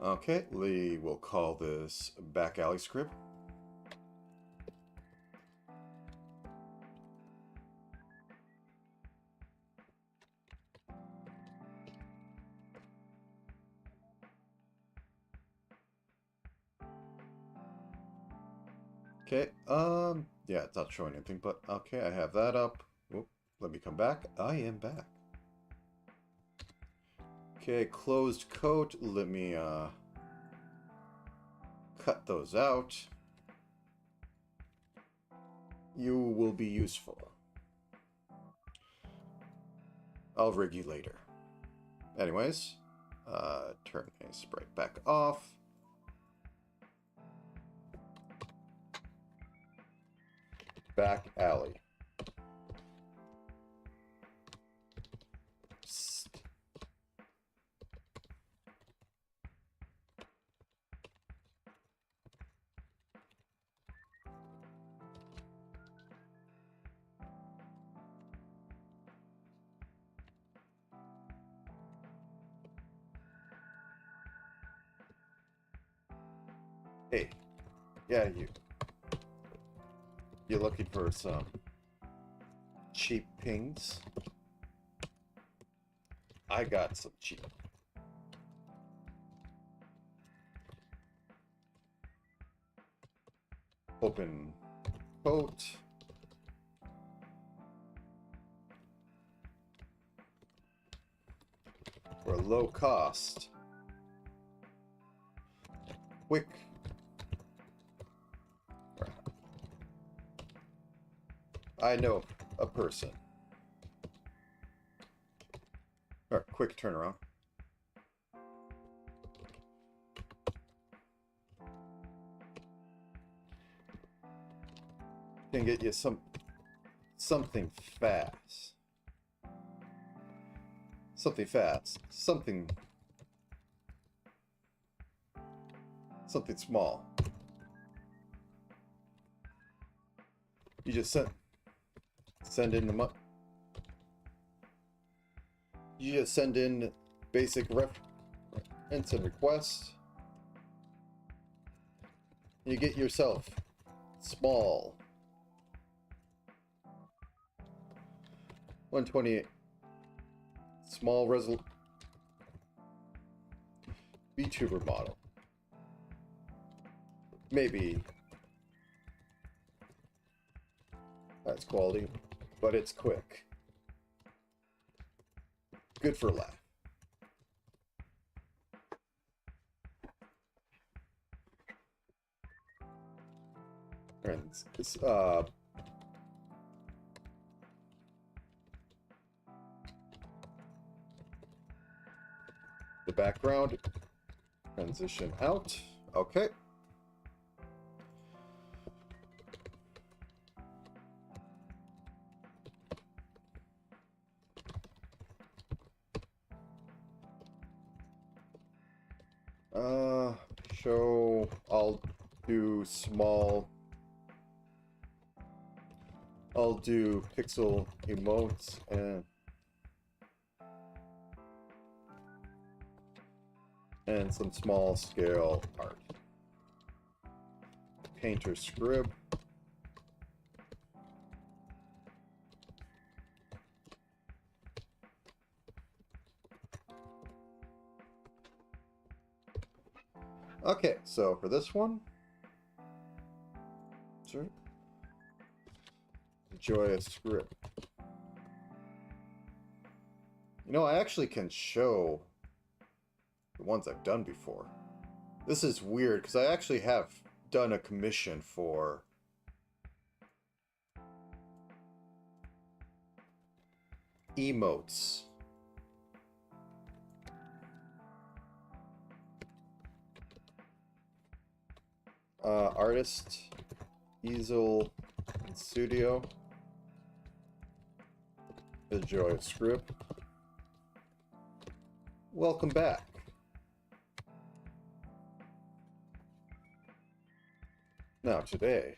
Okay, we will call this back alley script. Okay, yeah, it's not showing anything, but okay, I have that up. Oop, let me come back. I am back. Okay, closed coat. Let me, cut those out. You will be useful. I'll rig you later. Anyways, turn a sprite back off. Back alley. Psst. Hey, yeah, you. You looking for some cheap pings? I got some cheap. Open coat. For low cost. Quick. I know a person. Alright, quick turnaround. Can get you something fast. Something fast. Something small. You just send in the money. You just send in basic reference and request. You get yourself small 128 small resolution VTuber model. Maybe that's quality, but it's quick. Good for a laugh. And this, the background, transition out. Okay. Show, I'll do small, I'll do pixel emotes and some small scale art. Painter scrib. Okay, so for this one, sure, joyous script. You know, I actually can show the ones I've done before. This is weird because I actually have done a commission for emotes. Artist, easel, and studio. The joyous script. Welcome back. Now today,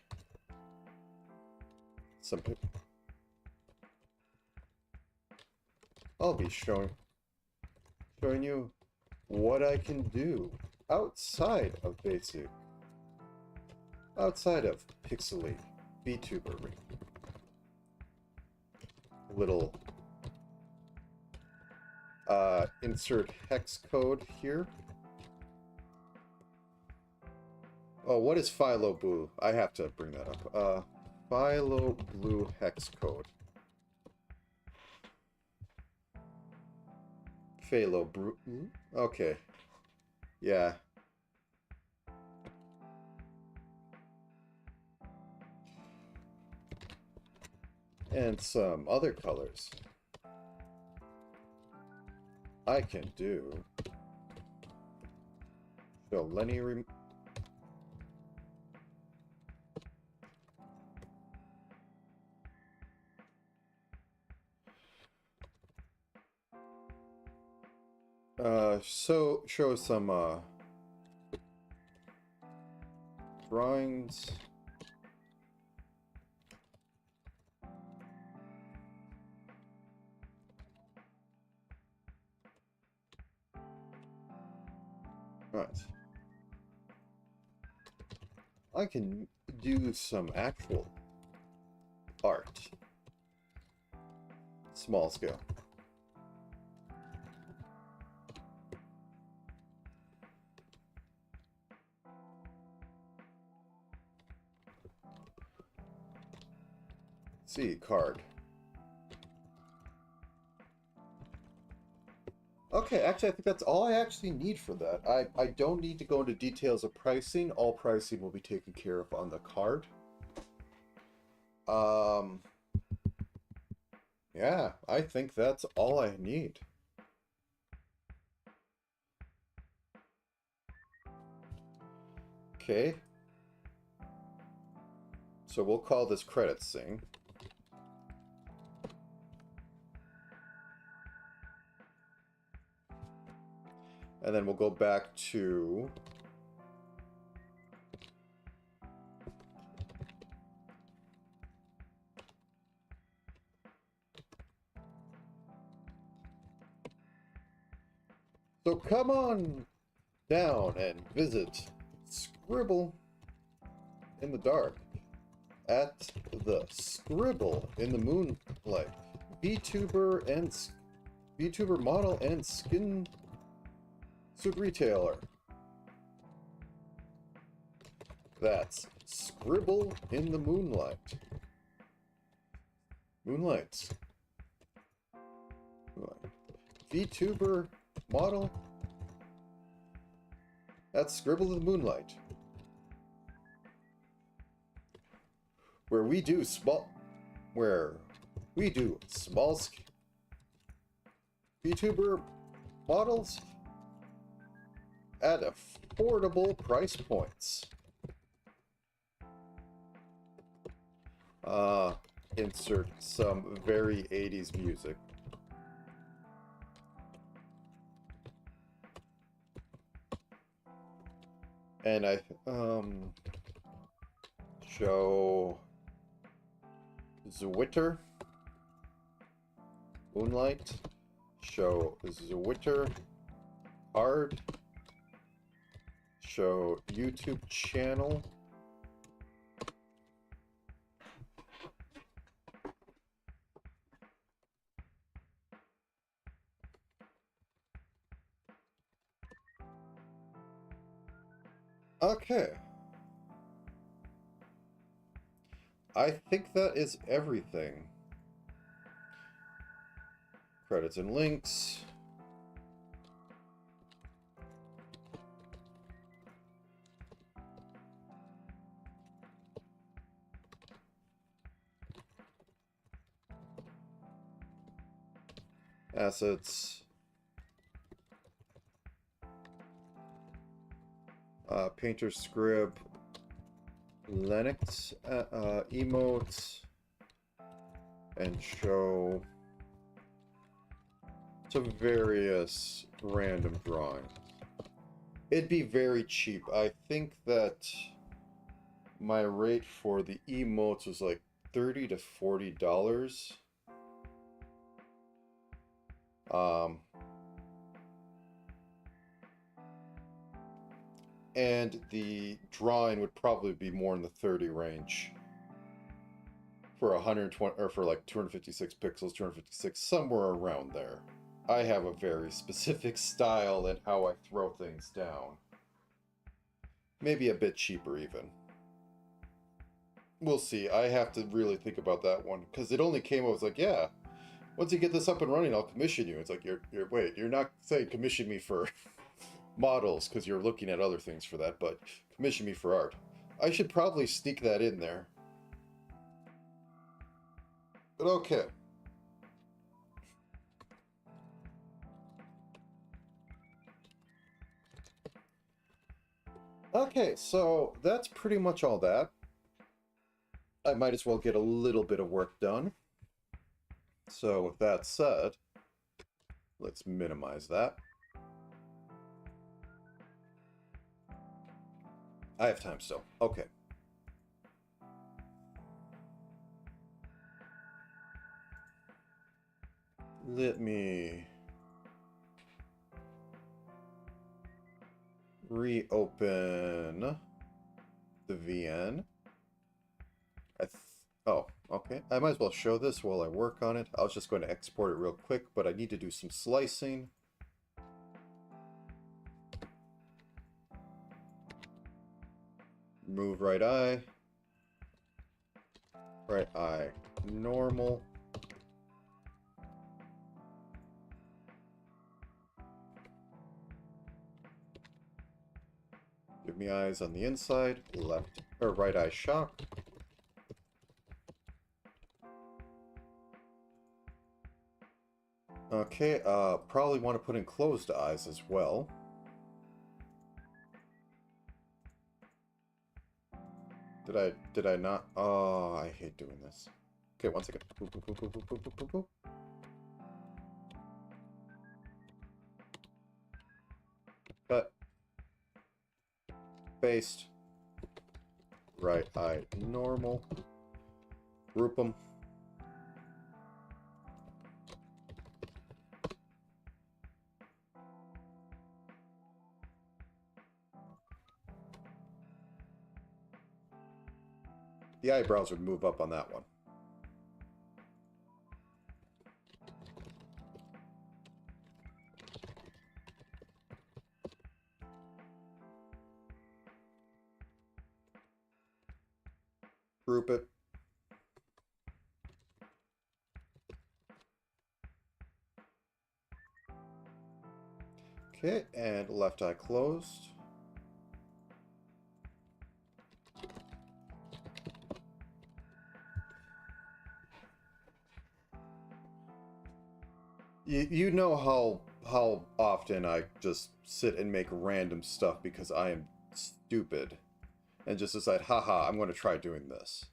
I'll be showing you what I can do outside of basic, outside of pixely VTuber. Little insert hex code here. Oh, what is Philo Blue? I have to bring that up. Philo Blue hex code. Phalo Blue. Okay. Yeah. And some other colors I can do. So Lenny so show some drawings. Right. I can do some actual art. Small scale. See, card. Okay, actually, I think that's all I actually need for that. I don't need to go into details of pricing. All pricing will be taken care of on the card. Yeah, I think that's all I need. Okay. So we'll call this credit sync. And then we'll go back to so come on down and visit Scribble in the Dark at the Scribble in the Moonlight VTuber model and skin suit retailer. That's Scribble in the Moonlight. Moonlight. VTuber model. That's Scribble in the Moonlight. Where we do small VTuber models at affordable price points. Insert some very 80s music. And I show Zwitter Moonlight, show Zwitter card, show YouTube channel. Okay. I think that is everything. Credits and links. Assets. Painter script. Lennox emotes. And show some various random drawings. It'd be very cheap. I think that my rate for the emotes was like $30 to $40. And the drawing would probably be more in the 30 range for 120 or for like 256 pixels, 256, somewhere around there. I have a very specific style in how I throw things down. Maybe a bit cheaper even. We'll see. I have to really think about that one because it only came. I was like, yeah. Once you get this up and running, I'll commission you. It's like you're not saying commission me for models because you're looking at other things for that, but commission me for art. I should probably sneak that in there. But okay. Okay, so that's pretty much all that. I might as well get a little bit of work done. So with that said, let's minimize that. I have time still. Okay. Let me reopen the VN. Oh, okay. I might as well show this while I work on it. I was just going to export it real quick, but I need to do some slicing. Move right eye. Right eye normal. Give me eyes on the inside, left or right eye shock. Okay, probably want to put in closed eyes as well. Did I not? Oh, I hate doing this. Okay, one second. Boop, boop, boop, boop, boop, boop, boop, boop, boop. Cut. Based. Right eye normal. Group them. The eyebrows would move up on that one. Group it. Okay, and left eye closed. You know how often I just sit and make random stuff because I am stupid and just decide, haha, I'm going to try doing this.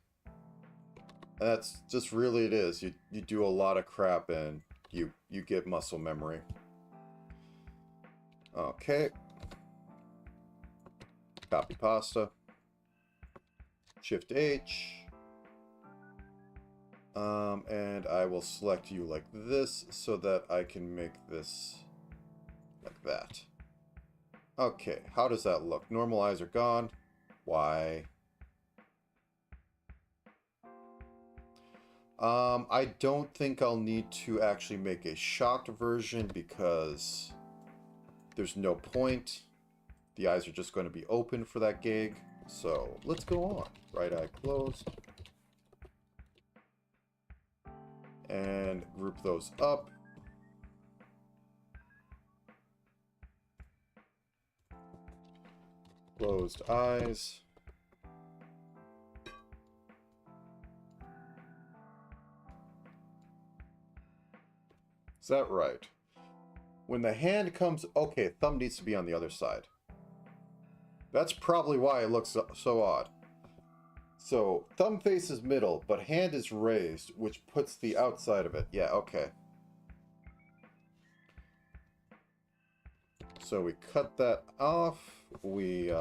And that's just really it is. You do a lot of crap and you get muscle memory. Okay. Copy pasta. Shift H. And I will select you like this so that I can make this like that. Okay, how does that look? Normal eyes are gone. Why? I don't think I'll need to actually make a shocked version because there's no point. The eyes are just going to be open for that gig. So let's go on. Right eye closed. And group those up. Closed eyes. Is that right? When the hand comes... Okay, thumb needs to be on the other side. That's probably why it looks so odd. So, thumb faces middle, but hand is raised, which puts the outside of it. Yeah, okay. So we cut that off. We,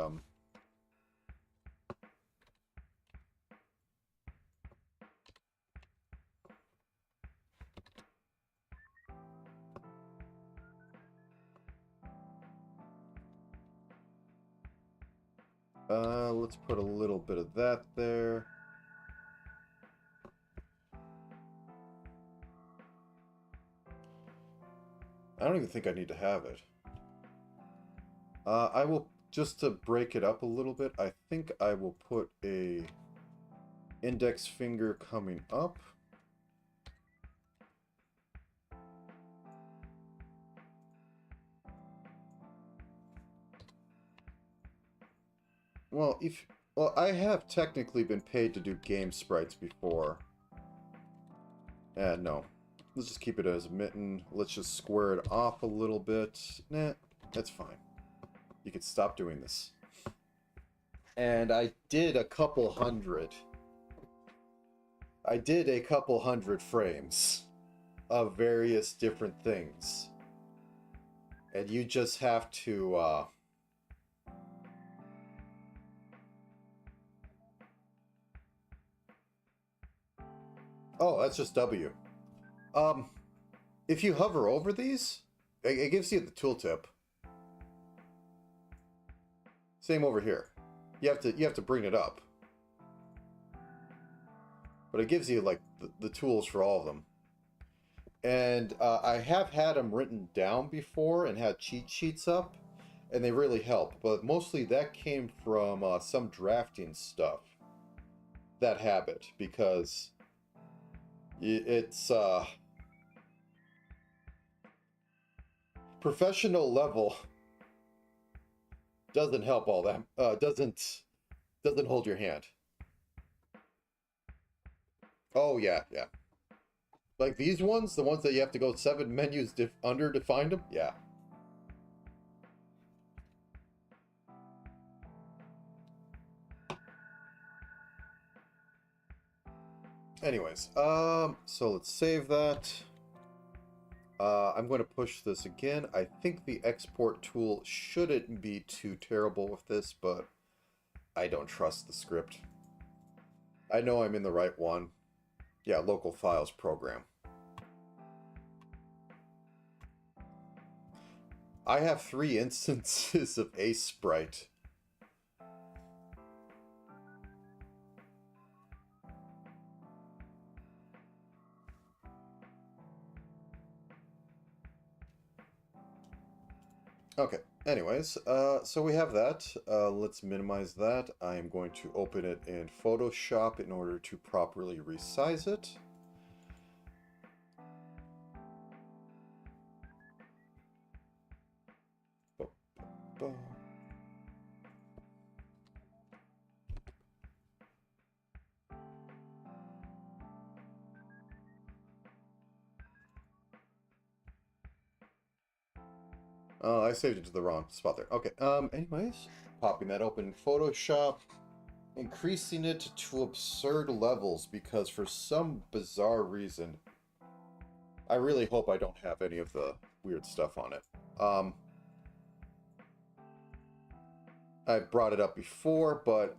let's put a little bit of that there. I don't even think I need to have it. I will just to break it up a little bit, I think I will put a index finger coming up. Well, I have technically been paid to do game sprites before. No. Let's just keep it as a mitten. Let's just square it off a little bit. Nah, that's fine. You can stop doing this. And I did a couple hundred. I did a couple hundred frames of various different things. And you just have to, Oh, that's just W. If you hover over these, it gives you the tooltip. Same over here. You have to bring it up. But it gives you like the tools for all of them. And I have had them written down before and had cheat sheets up, and they really help. But mostly that came from some drafting stuff. That habit, because it's professional level doesn't help all that. Doesn't hold your hand. Oh yeah, yeah. Like these ones, the ones that you have to go 7 menus under to find them. Yeah. Anyways, so let's save that. I'm going to push this again. I think the export tool shouldn't be too terrible with this, but I don't trust the script. I know I'm in the right one. Yeah, local files program. I have 3 instances of Ace Sprite. Okay, anyways, so we have that. Let's minimize that. I am going to open it in Photoshop in order to properly resize it. I saved it to the wrong spot there. Okay, anyways, popping that open in Photoshop, increasing it to absurd levels because for some bizarre reason, I really hope I don't have any of the weird stuff on it. I brought it up before, but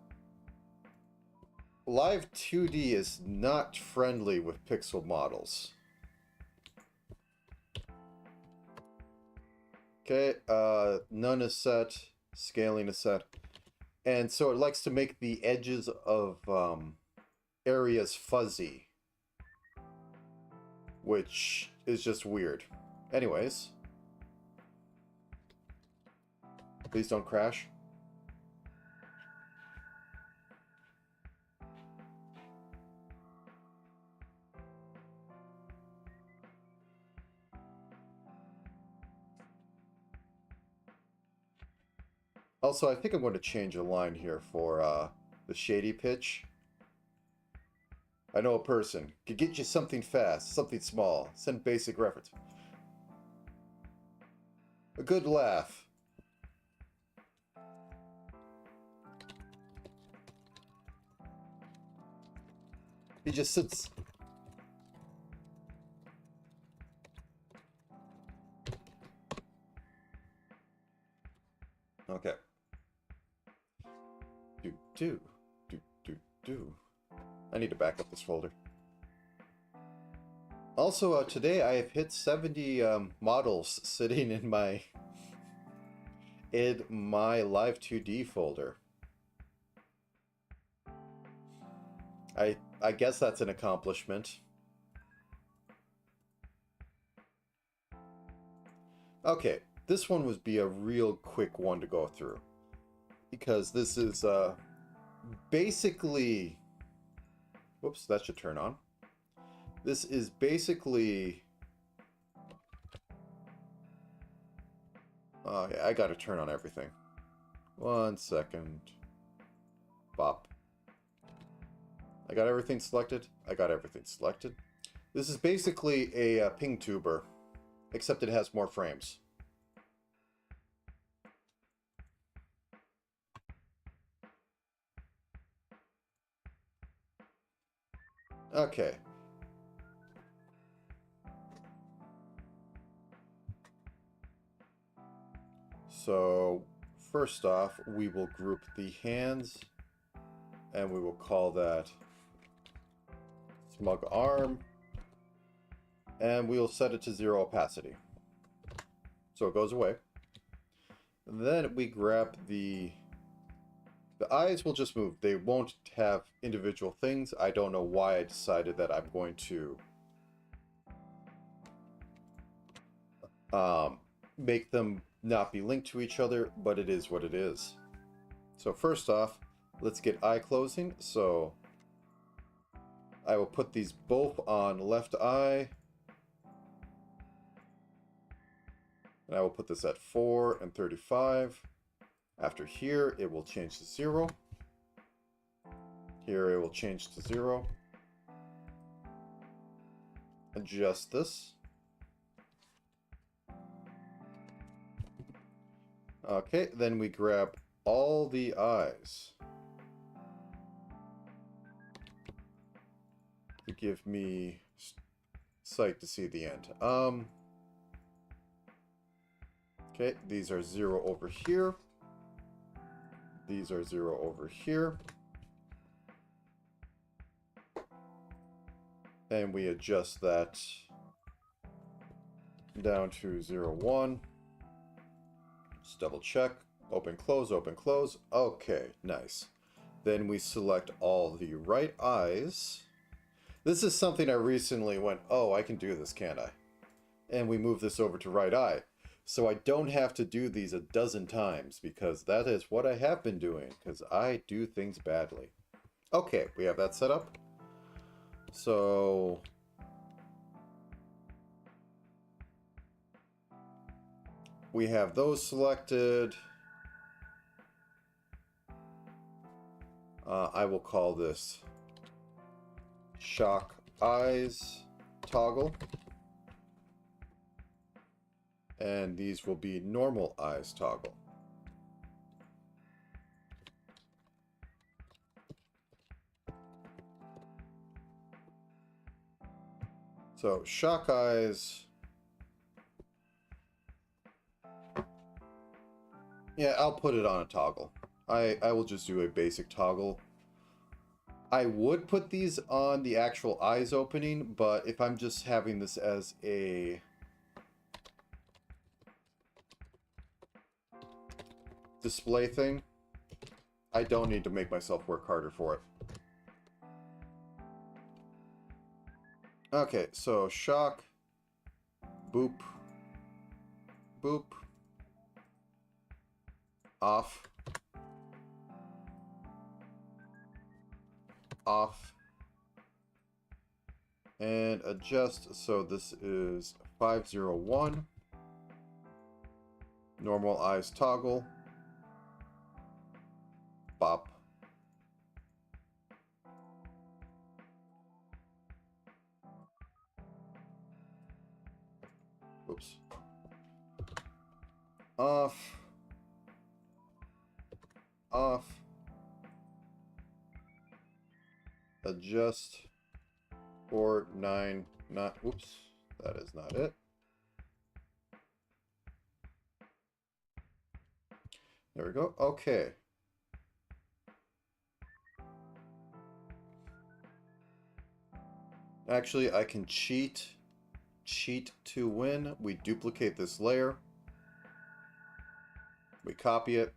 Live 2D is not friendly with pixel models. Okay, none is set, scaling is set. And so it likes to make the edges of areas fuzzy, which is just weird. Anyways, please don't crash. Also, I think I'm going to change a line here for the shady pitch. I know a person. Could get you something fast, something small. Send basic reference. A good laugh. He just sits. Okay. Do. I need to back up this folder. Also, today I have hit 70 models sitting in my Live 2D folder. I guess that's an accomplishment. Okay, this one would be a real quick one to go through. because this is basically... Whoops, that should turn on. This is basically... Oh, yeah, I gotta turn on everything. 1 second. Bop. I got everything selected. I got everything selected. This is basically a ping tuber, except it has more frames. Okay. So, first off, we will group the hands, and we will call that smug arm, and we'll set it to 0 opacity. So it goes away. And then we grab the eyes will just move. They won't have individual things. I don't know why I decided that I'm going to make them not be linked to each other, but it is what it is. So first off, let's get eye closing. So I will put these both on left eye. And I will put this at 4 and 35. After here, it will change to 0. Here it will change to 0. Adjust this. Okay, then we grab all the eyes to give me sight to see the end. Okay, these are 0 over here. These are 0 over here. And we adjust that down to 0, 1. Just double check. Open, close, open, close. Okay, nice. Then we select all the right eyes. This is something I recently went, oh, I can do this, can't I? And we move this over to right eye. So I don't have to do these a dozen times, because that is what I have been doing, because I do things badly. Okay, we have that set up. So we have those selected. I will call this shock eyes toggle. And these will be normal eyes toggle. So shock eyes. Yeah, I'll put it on a toggle. I will just do a basic toggle. I would put these on the actual eyes opening, but if I'm just having this as a display thing, I don't need to make myself work harder for it. Okay, so shock, boop, boop, off, off, and adjust. So this is 501, normal eyes toggle, bop. Oops. Off. Off. Adjust. 4, 9, not, oops, that is not it. There we go. Okay. Actually, I can cheat to win. We duplicate this layer. We copy it.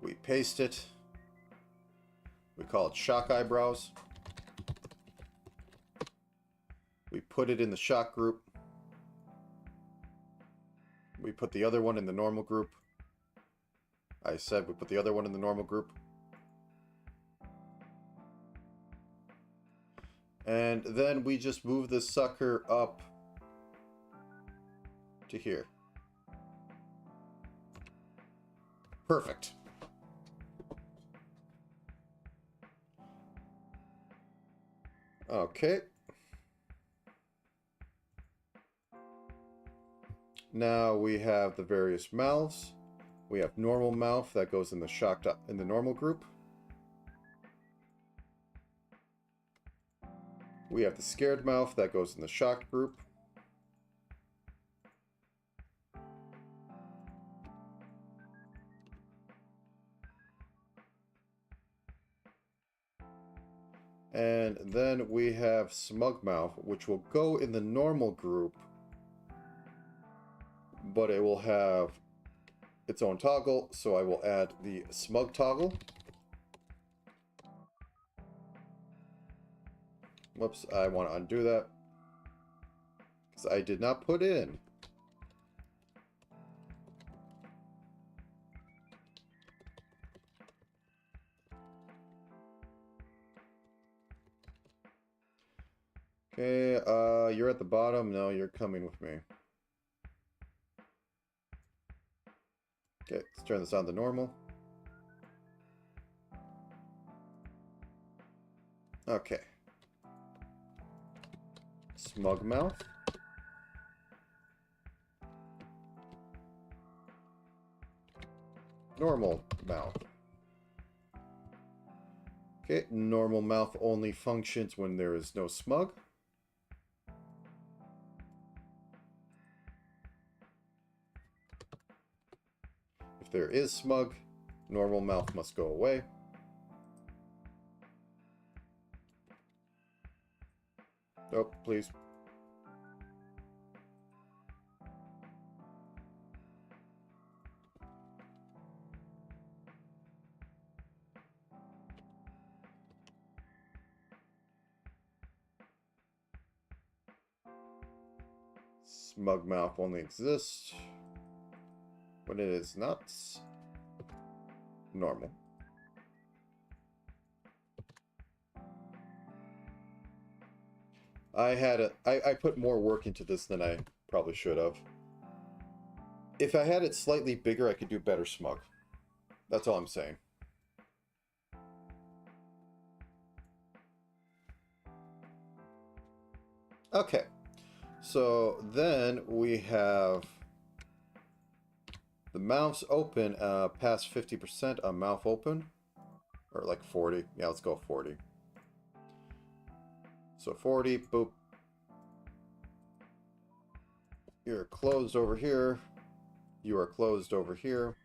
We paste it. We call it shock eyebrows. We put it in the shock group. We put the other one in the normal group. I said we put the other one in the normal group. And then we just move this sucker up to here. Perfect. Okay. Now we have the various mouths. We have normal mouth that goes in the shocked up in the normal group. We have the scared mouth that goes in the shocked group. And then we have smug mouth, which will go in the normal group, but it will have its own toggle, so I will add the smug toggle. Whoops, I want to undo that, because I did not put in. Okay, you're at the bottom. No, you're coming with me. Okay, let's turn this on to normal. Okay. Smug mouth. Normal mouth. Okay, normal mouth only functions when there is no smug. If there is smug, normal mouth must go away. Oh, please. Smug mouth only exists when it is not normal. I put more work into this than I probably should have. If I had it slightly bigger, I could do better smug. That's all I'm saying. Okay. So then we have the mouths open past 50% on mouth open. Or like 40. Yeah, let's go 40. So 40, boop. You're closed over here. You are closed over here.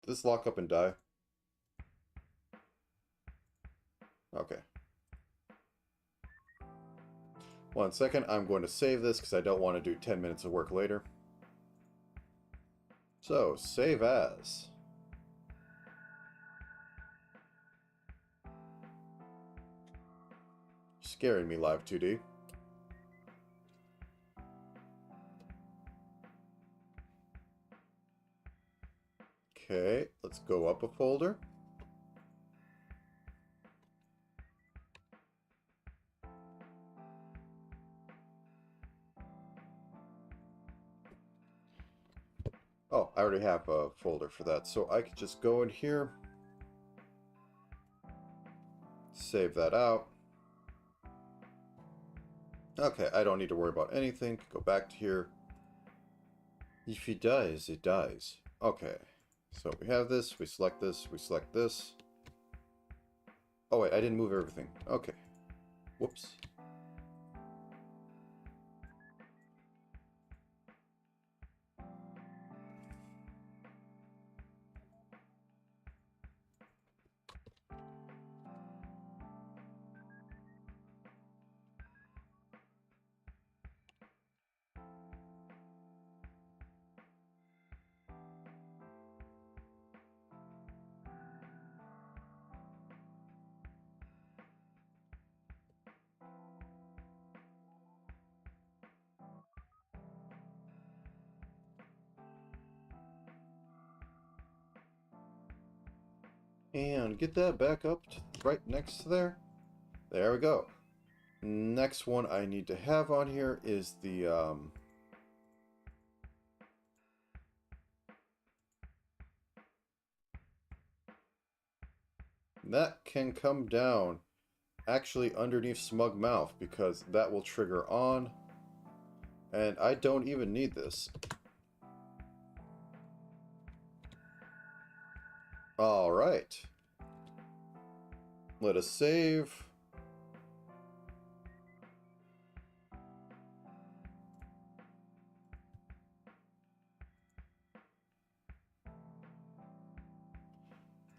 Does this lock up and die? Okay. 1 second, I'm going to save this because I don't want to do 10 minutes of work later. So, save as. Scaring me, Live 2D. Okay, let's go up a folder. Oh, I already have a folder for that, so I could just go in here, save that out. Okay, I don't need to worry about anything. Go back to here. If he dies, it dies. Okay, so we have this, we select this, we select this. Oh wait, I didn't move everything. Okay, whoops. And get that back up to right next to there. There we go. Next one I need to have on here is the that can come down actually underneath Smug Mouth, because that will trigger on, and I don't even need this. All right, let us save.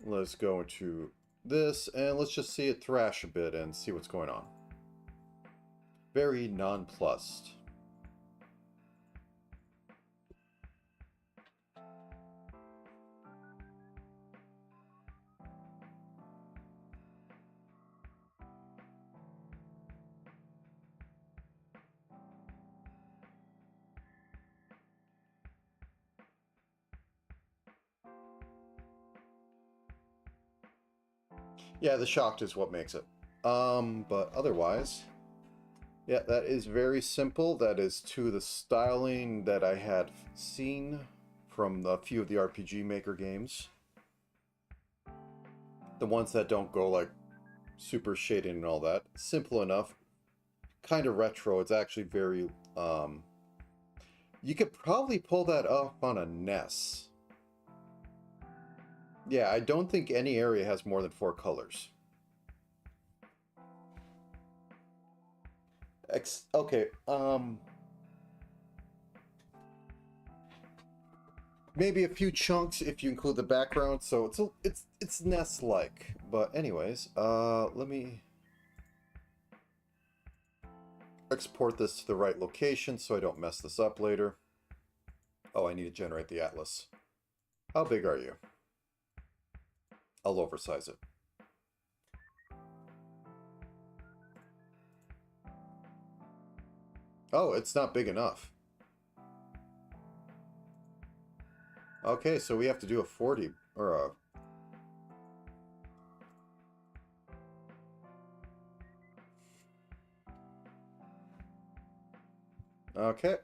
Let's go into this, and let's just see it thrash a bit and see what's going on. Very nonplussed. Yeah, the shocked is what makes it. But otherwise, yeah, that is very simple. That is to the styling that I had seen from a few of the RPG Maker games. The ones that don't go like super shading and all that. Simple enough. Kind of retro. It's actually very, you could probably pull that off on a NES. Yeah, I don't think any area has more than 4 colors. Okay, maybe a few chunks if you include the background, so it's NES-like. But anyways, let me export this to the right location so I don't mess this up later. Oh, I need to generate the atlas. How big are you? I'll oversize it. Oh, it's not big enough. Okay, so we have to do a 40 or a... Okay,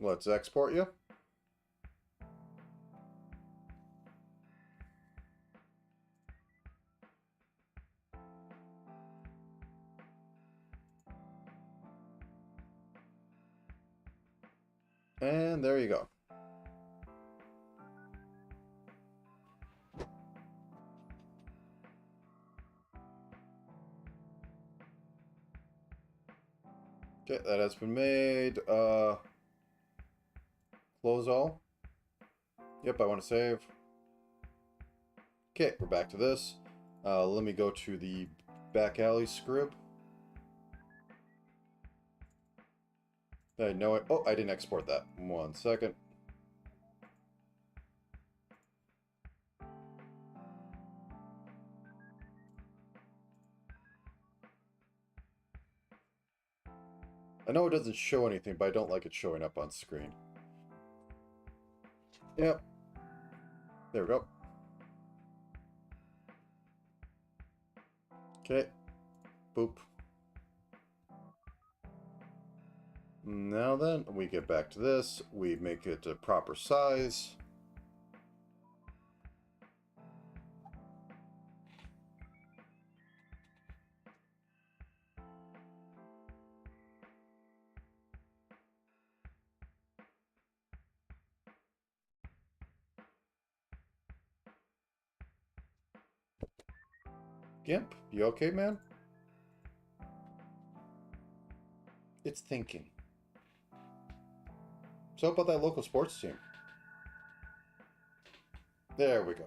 let's export you. And there you go. Okay, that has been made. Close all. Yep, I want to save. Okay, we're back to this. Let me go to the back alley scrib. I know it. Oh, I didn't export that. 1 second. I know it doesn't show anything, but I don't like it showing up on screen. Yep. There we go. Okay. Boop. Now then, we get back to this. We make it a proper size. Gimp, you okay, man? It's thinking. So how about that local sports team? There we go.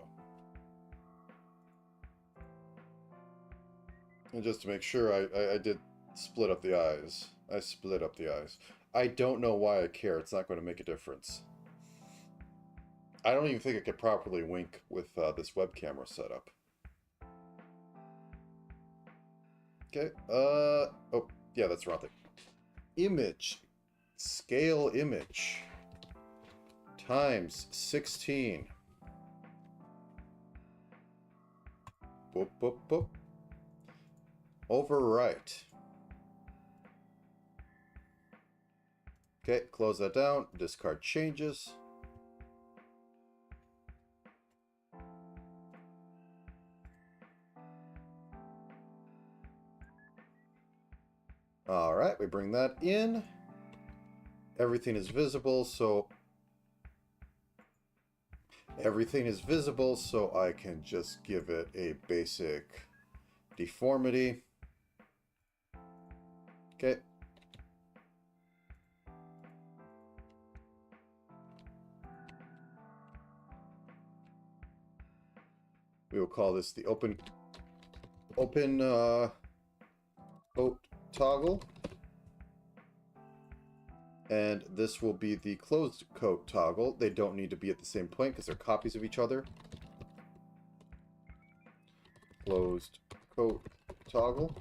And just to make sure, I did split up the eyes. I split up the eyes. I don't know why I care. It's not going to make a difference. I don't even think I could properly wink with this web camera setup. Okay, oh, yeah, that's the wrong thing. Image, scale image, times 16. Boop, boop, boop. Overwrite. Okay, close that down. Discard changes. Alright, we bring that in. Everything is visible, so I can just give it a basic deformity. Okay. We will call this the open coat toggle. And this will be the closed coat toggle. They don't need to be at the same point because they're copies of each other. Closed coat toggle.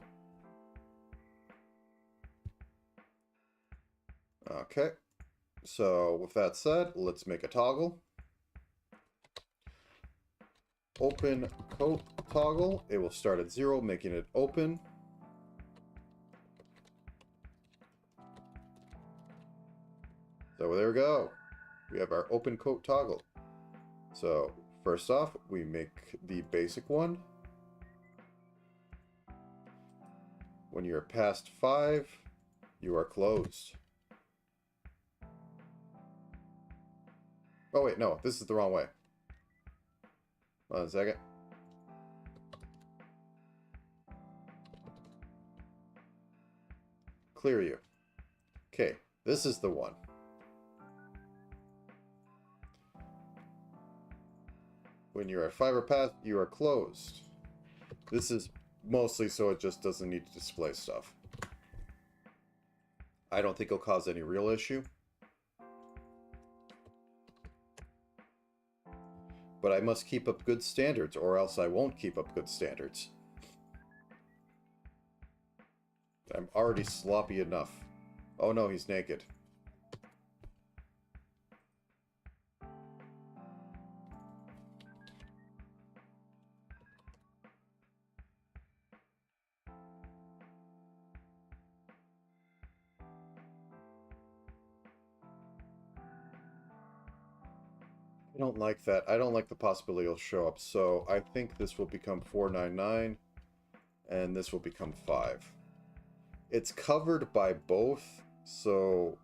Okay. So with that said, let's make a toggle. Open coat toggle. It will start at 0, making it open. So there we go. We have our open coat toggle. So first off, we make the basic one. When you're past 5, you are closed. Oh wait, no, this is the wrong way. Hold on a second. Clear you. Okay, this is the one. When you're at 5 or past, you are closed. This is mostly so it just doesn't need to display stuff. I don't think it'll cause any real issue. But I must keep up good standards, or else I won't keep up good standards. I'm already sloppy enough. Oh no, he's naked. I don't like that. I don't like the possibility it'll show up. So I think this will become 499 and this will become 5. It's covered by both, so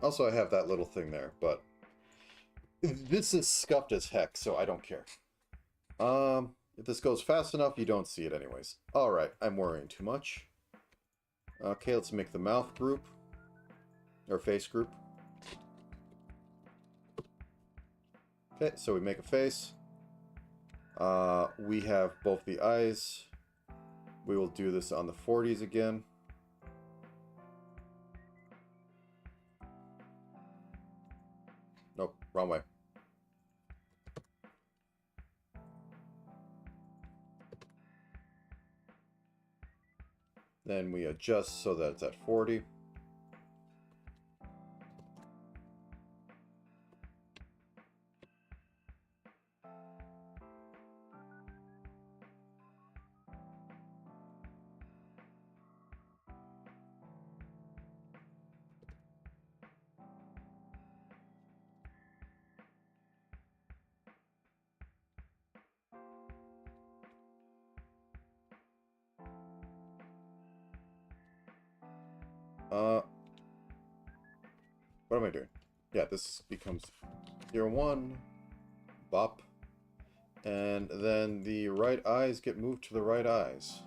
also I have that little thing there, but this is scuffed as heck, so I don't care. If this goes fast enough, you don't see it anyways. Alright, I'm worrying too much. Okay, let's make the mouth group. Or face group. Okay, so we make a face. We have both the eyes. We will do this on the 40s again. Nope, wrong way. Then we adjust so that it's at 40. What am I doing? Yeah, this becomes 01, bop, and then the right eyes get moved to the right eyes.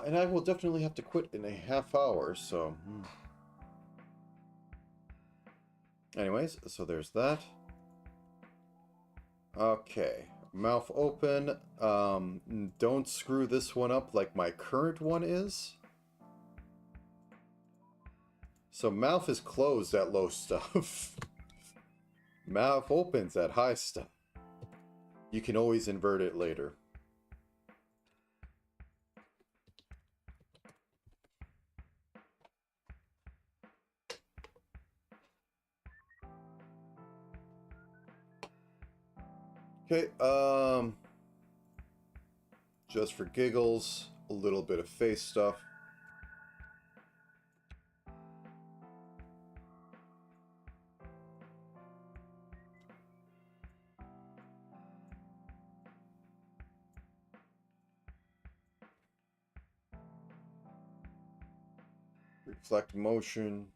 And I will definitely have to quit in a half hour, so... Anyways, so there's that. Okay, mouth open. Don't screw this one up like my current one is. So mouth is closed at low stuff. Mouth opens at high stuff. You can always invert it later. Okay, just for giggles, a little bit of face stuff. Reflect motion.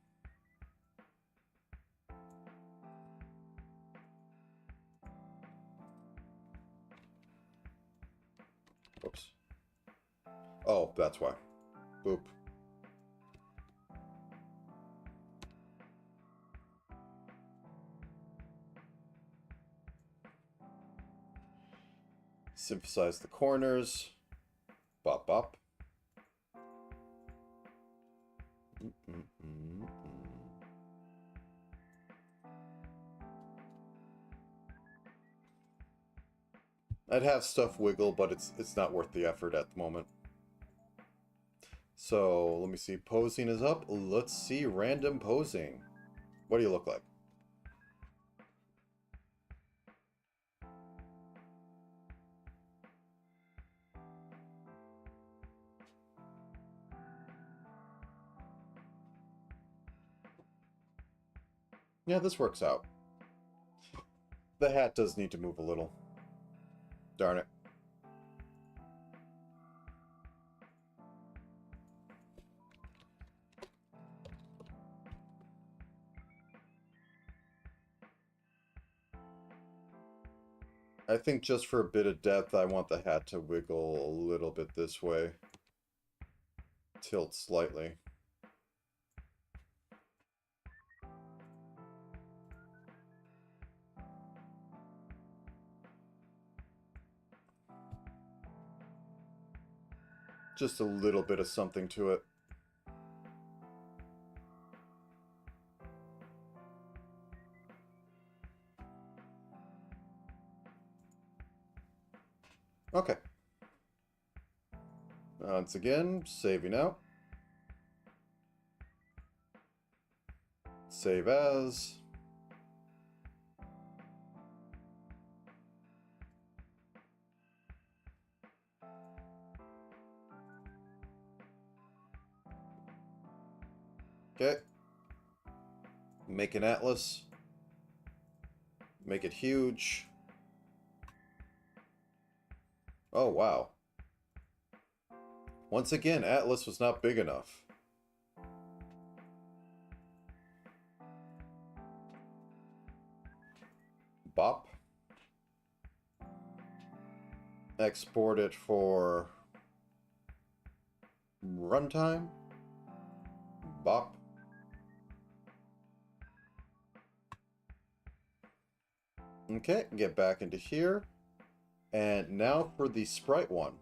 Whoops. Oh, that's why. Boop. Synthesize the corners. Bop bop. I'd have stuff wiggle, but it's not worth the effort at the moment. So let me see. Posing is up. Let's see random posing. What do you look like? Yeah, this works out. The hat does need to move a little. Darn it. I think just for a bit of depth, I want the hat to wiggle a little bit this way. Tilt slightly. Just a little bit of something to it. Okay. Once again, saving out. Save as. Okay. Make an atlas. Make it huge. Oh, wow. Once again, atlas was not big enough. Bop. Export it for runtime. Bop. Okay, get back into here. And now for the sprite one.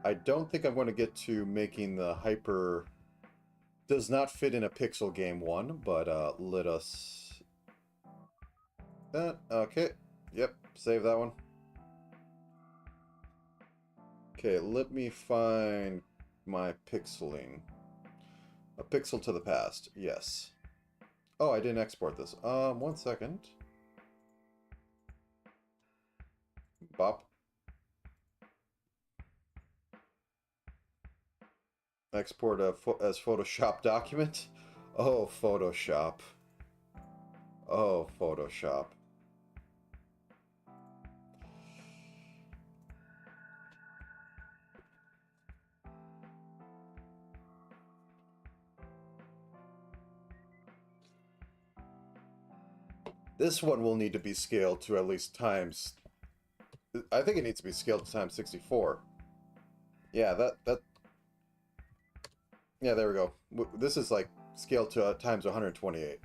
I don't think I'm going to get to making the hyper... Does not fit in a pixel game one, but let us... That, okay. Yep, save that one. Okay, let me find my pixeling. A pixel to the past, yes. Oh, I didn't export this. 1 second. Bop. Export as Photoshop document. Oh, Photoshop. Oh, Photoshop. This one will need to be scaled to at least times... I think it needs to be scaled to times 64. Yeah, that... Yeah, there we go. This is like scaled to times 128.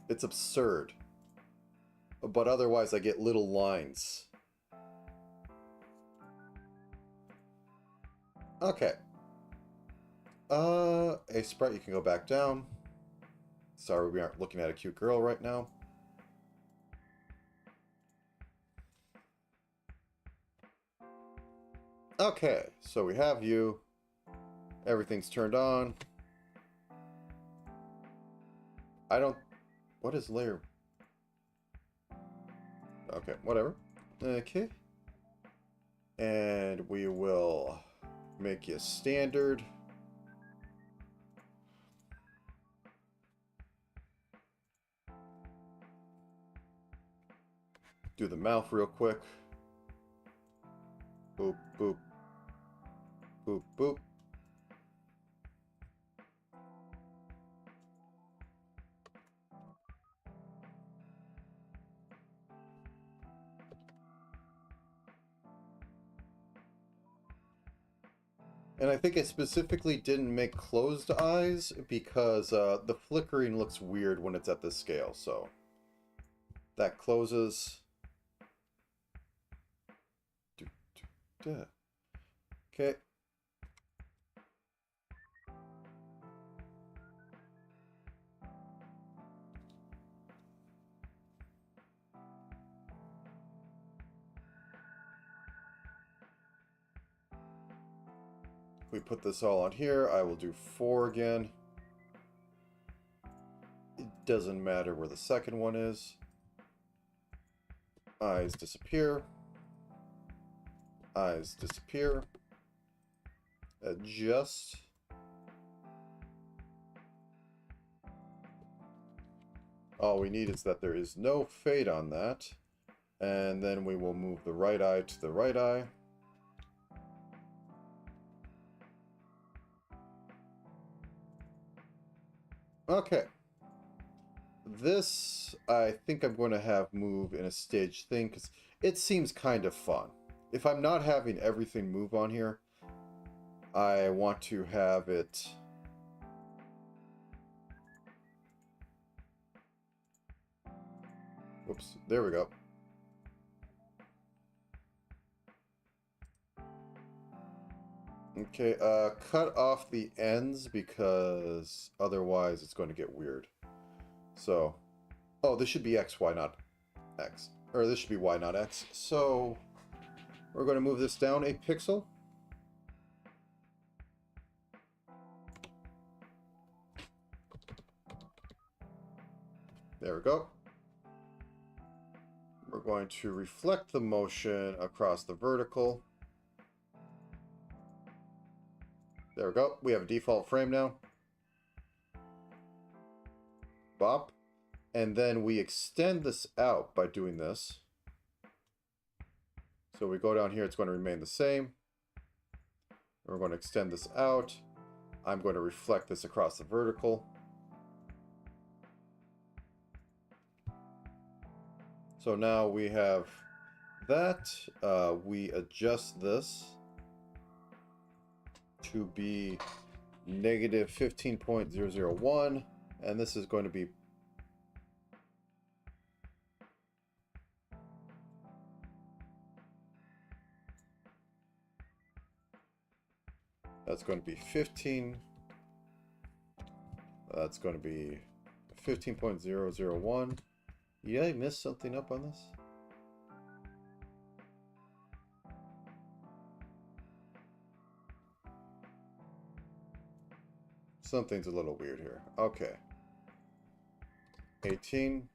It's absurd. But otherwise I get little lines. Okay. A sprite, you can go back down. Sorry, we aren't looking at a cute girl right now. Okay, so we have you. Everything's turned on. I don't... What is layer? Okay, whatever. Okay. And we will make you standard. Do the mouth real quick. Boop, boop. Boop, boop. And I think I specifically didn't make closed eyes because the flickering looks weird when it's at this scale, so that closes. Okay. We put this all on here. I will do 4 again. It doesn't matter where the second one is. Eyes disappear. Eyes disappear. Adjust. All we need is that there is no fade on that. And then we will move the right eye to the right eye. Okay. This, I think I'm going to have move in a stage thing, because it seems kind of fun. If I'm not having everything move on here, I want to have it... Whoops, there we go. Okay, cut off the ends because otherwise it's going to get weird. So, oh, this should be X, Y, not X. Or this should be Y, not X. So, we're going to move this down a pixel. There we go. We're going to reflect the motion across the vertical. There we go. We have a default frame now. Bop. And then we extend this out by doing this. So we go down here, it's going to remain the same. We're going to extend this out. I'm going to reflect this across the vertical. So now we have that. We adjust this to be negative 15.001, and this is going to be that's going to be 15. That's going to be 15.001. Did I miss something up on this? Something's a little weird here. Okay. 18.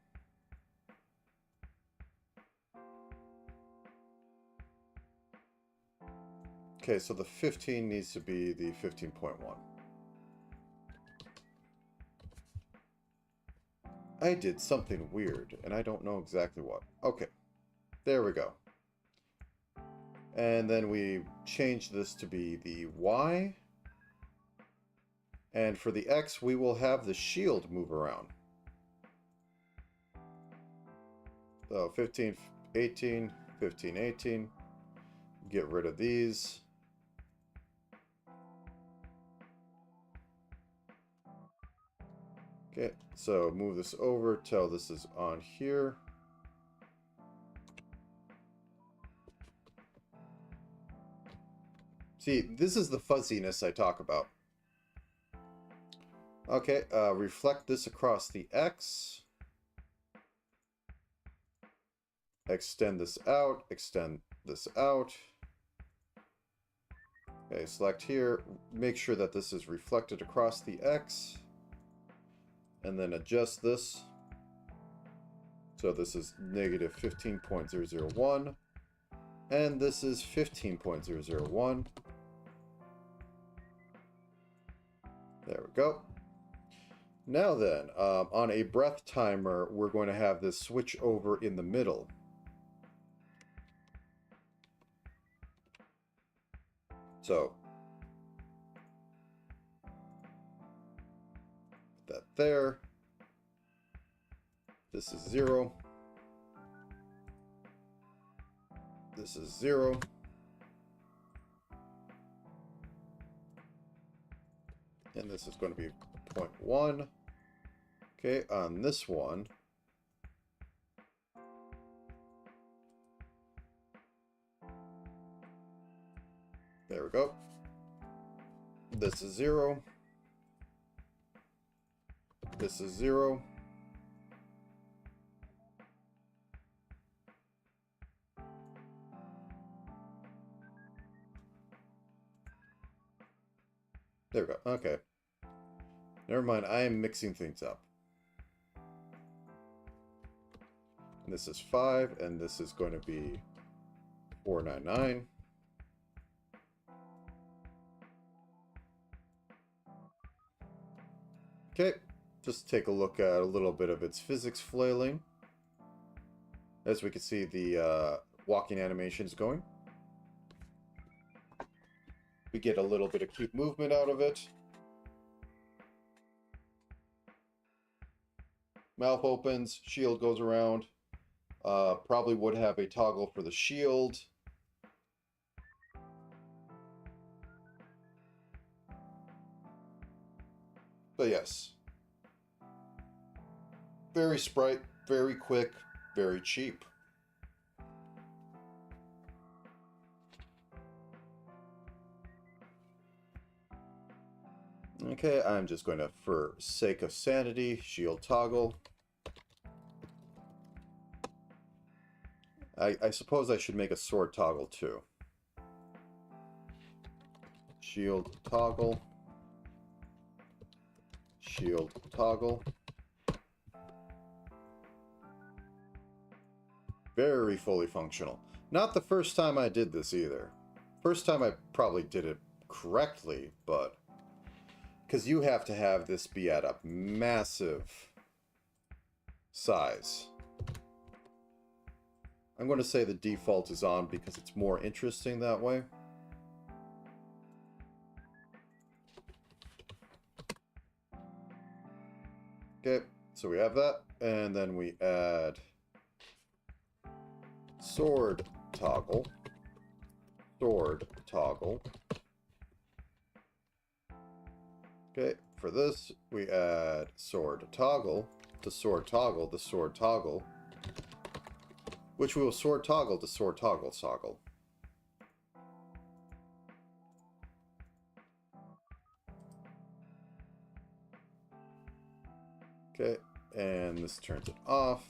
Okay, so the 15 needs to be the 15.1. I did something weird, and I don't know exactly what. Okay. There we go. And then we change this to be the Y. And for the X, we will have the shield move around. So 15, 18, 15, 18. Get rid of these. Okay, so move this over till this is on here. See, this is the fuzziness I talk about. Okay, reflect this across the X. Extend this out, extend this out. Okay, select here, make sure that this is reflected across the X, and then adjust this. So this is negative 15.001, and this is 15.001. There we go. Now then, on a breath timer, we're going to have this switch over in the middle. So, put that there. This is 0. This is 0. And this is going to be 0.1. Okay, on this one, there we go. This is 0. This is 0. There we go. Okay. Never mind, I am mixing things up. And this is 5, and this is going to be 499. Okay, just take a look at a little bit of its physics flailing. As we can see, the walking animation is going. We get a little bit of cute movement out of it. Mouth opens, shield goes around. Probably would have a toggle for the shield. But yes. Very sprite, very quick, very cheap. Okay, I'm just going to, for sake of sanity, shield toggle. I suppose I should make a sword toggle too. Shield toggle. Shield toggle. Very fully functional. Not the first time I did this either. First time I probably did it correctly, but because you have to have this be at a massive size. I'm going to say the default is on because it's more interesting that way. Okay, so we have that, and then we add sword toggle, sword toggle. Okay, for this, we add sword toggle, to sword toggle, the sword toggle, which we will sword toggle to sword toggle toggle. Okay, and this turns it off.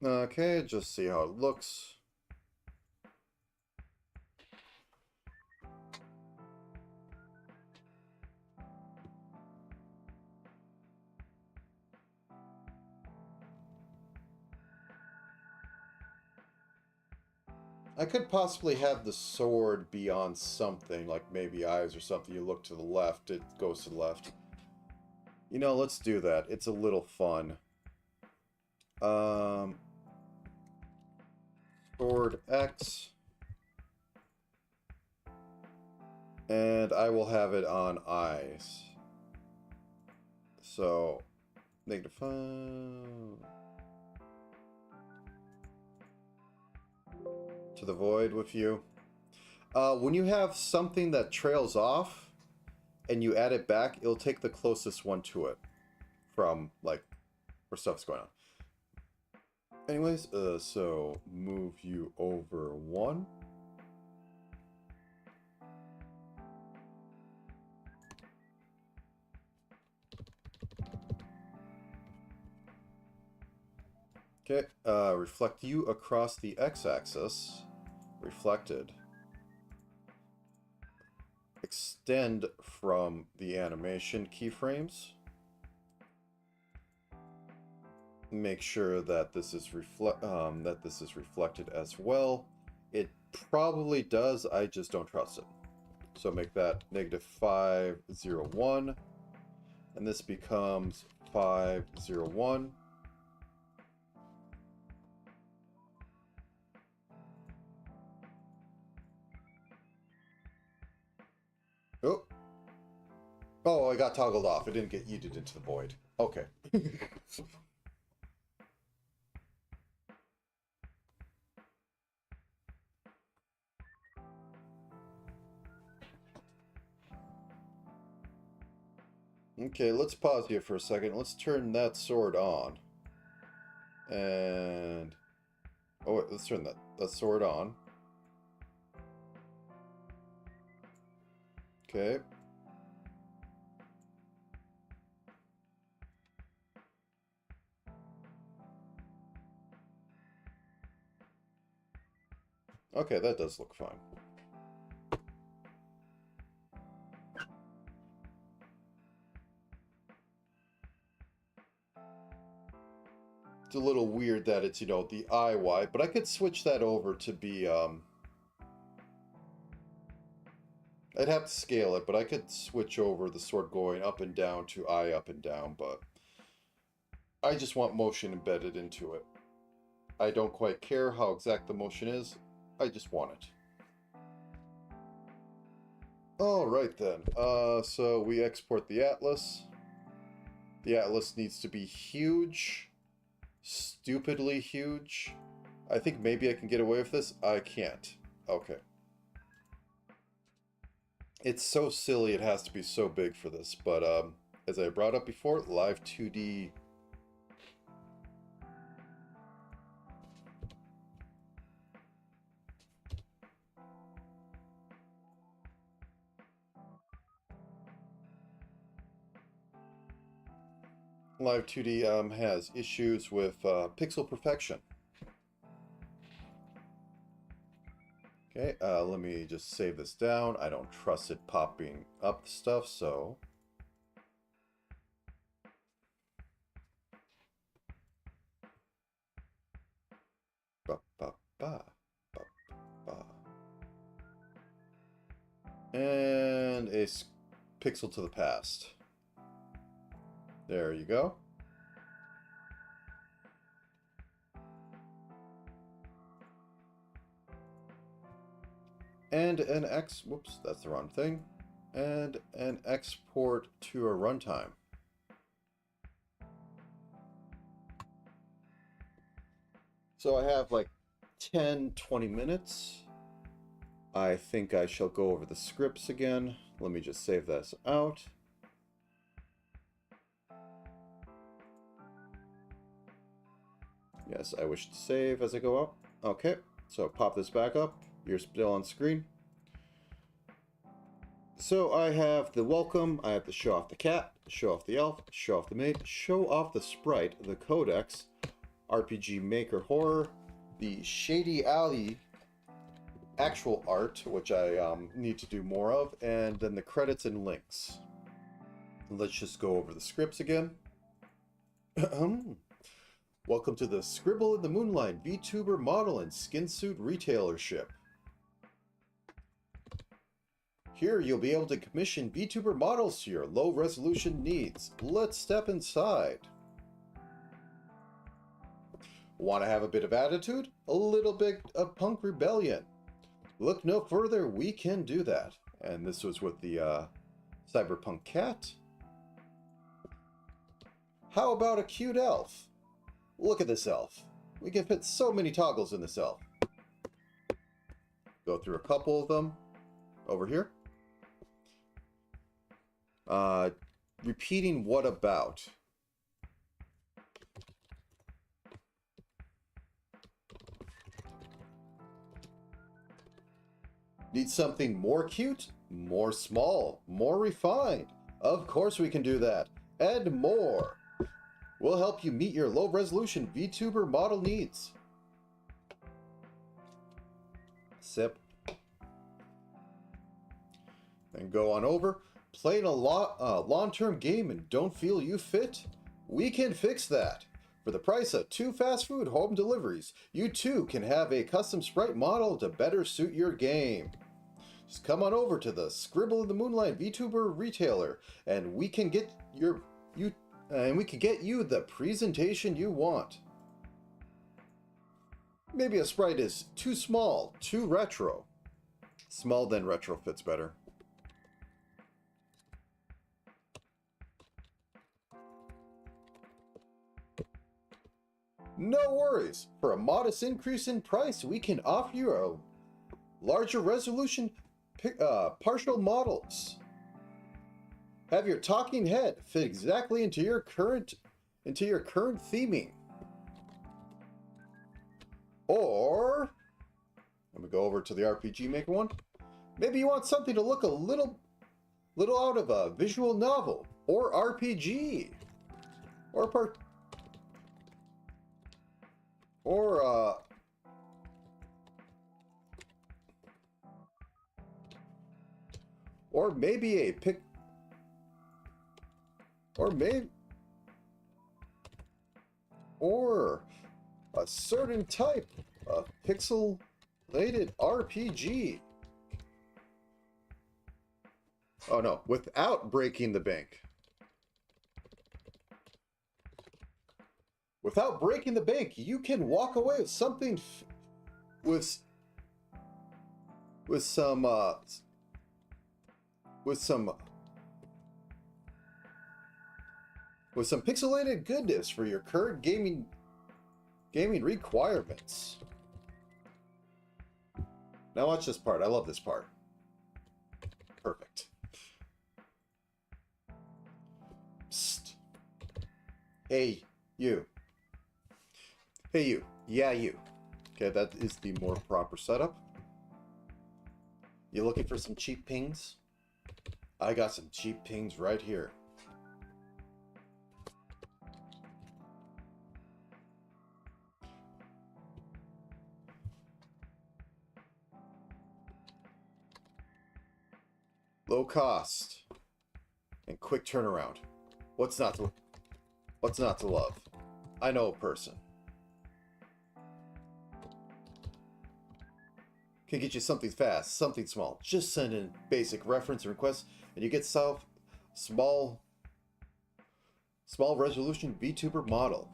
Okay, just see how it looks. I could possibly have the sword be on something, like maybe eyes or something. You look to the left, it goes to the left. You know, let's do that. It's a little fun. Sword X. And I will have it on eyes. So, -5. To the void with you. When you have something that trails off and you add it back, it'll take the closest one to it from, like, where stuff's going on. Anyways, so move you over 1. Okay, reflect you across the x-axis. Reflected. Extend from the animation keyframes. Make sure that this is reflected as well. It probably does, I just don't trust it. So make that -501, and this becomes 501. Oh. Oh, I got toggled off. It didn't get yeeted into the void. Okay. Okay, let's pause here for a second. Let's turn that sword on. And... oh, wait, let's turn that sword on. Okay. Okay, that does look fine. It's a little weird that it's, you know, the IY, but I could switch that over to be, I'd have to scale it, but I could switch over the sword going up and down to I up and down, but I just want motion embedded into it. I don't quite care how exact the motion is, I just want it. Alright then, so we export the atlas. The atlas needs to be huge. Stupidly huge. I think maybe I can get away with this. I can't. Okay. It's so silly it has to be so big for this, but as I brought up before, Live 2D... Live 2D has issues with pixel perfection. Okay, let me just save this down. I don't trust it popping up stuff, so... Ba, ba, ba, ba, ba. And a pixel to the past. There you go. And an whoops, that's the wrong thing. And an export to a runtime. So I have like 10-20 minutes. I think I shall go over the scripts again. Let me just save this out. Yes, I wish to save as I go out. Okay, so pop this back up. You're still on screen. So I have the welcome, I have the show off the cat, show off the elf, show off the mate, show off the sprite, the codex, RPG Maker Horror, the Shady Alley actual art, which I need to do more of, and then the credits and links. Let's just go over the scripts again. Welcome to the Scribble in the Moonlight VTuber Model and Skinsuit Retailership. Here you'll be able to commission VTuber models to your low-resolution needs. Let's step inside. Want to have a bit of attitude? A little bit of punk rebellion? Look no further, we can do that. And this was with the Cyberpunk cat. How about a cute elf? Look at this elf. We can fit so many toggles in this elf. Go through a couple of them. Over here. Repeating what about? Need something more cute? More small? More refined? Of course we can do that. And more. We'll help you meet your low-resolution VTuber model needs. Sip. Then go on over. Playing a long-term game and don't feel you fit? We can fix that. For the price of 2 fast food home deliveries, you too can have a custom sprite model to better suit your game. Just come on over to the Scribble in the Moonlight VTuber retailer, and we can get you the presentation you want. Maybe a sprite is too small, too retro. Small then retro fits better. No worries. For a modest increase in price, we can offer you a larger resolution partial models. Have your talking head fit exactly into your current theming. Or let me go over to the RPG Maker one. Maybe you want something to look a little out of a visual novel or RPG or maybe a a certain type of pixelated RPG. Oh no, without breaking the bank. Without breaking the bank, you can walk away with something with some pixelated goodness for your current gaming requirements. Now watch this part. I love this part. Perfect. Psst. Hey, you. Hey, you. Yeah, you. Okay, that is the more proper setup. You looking for some cheap pings? I got some cheap pings right here. Low cost and quick turnaround. What's not to love? I know a person. Can get you something fast, something small. Just send in basic reference and requests, and you get small resolution VTuber model.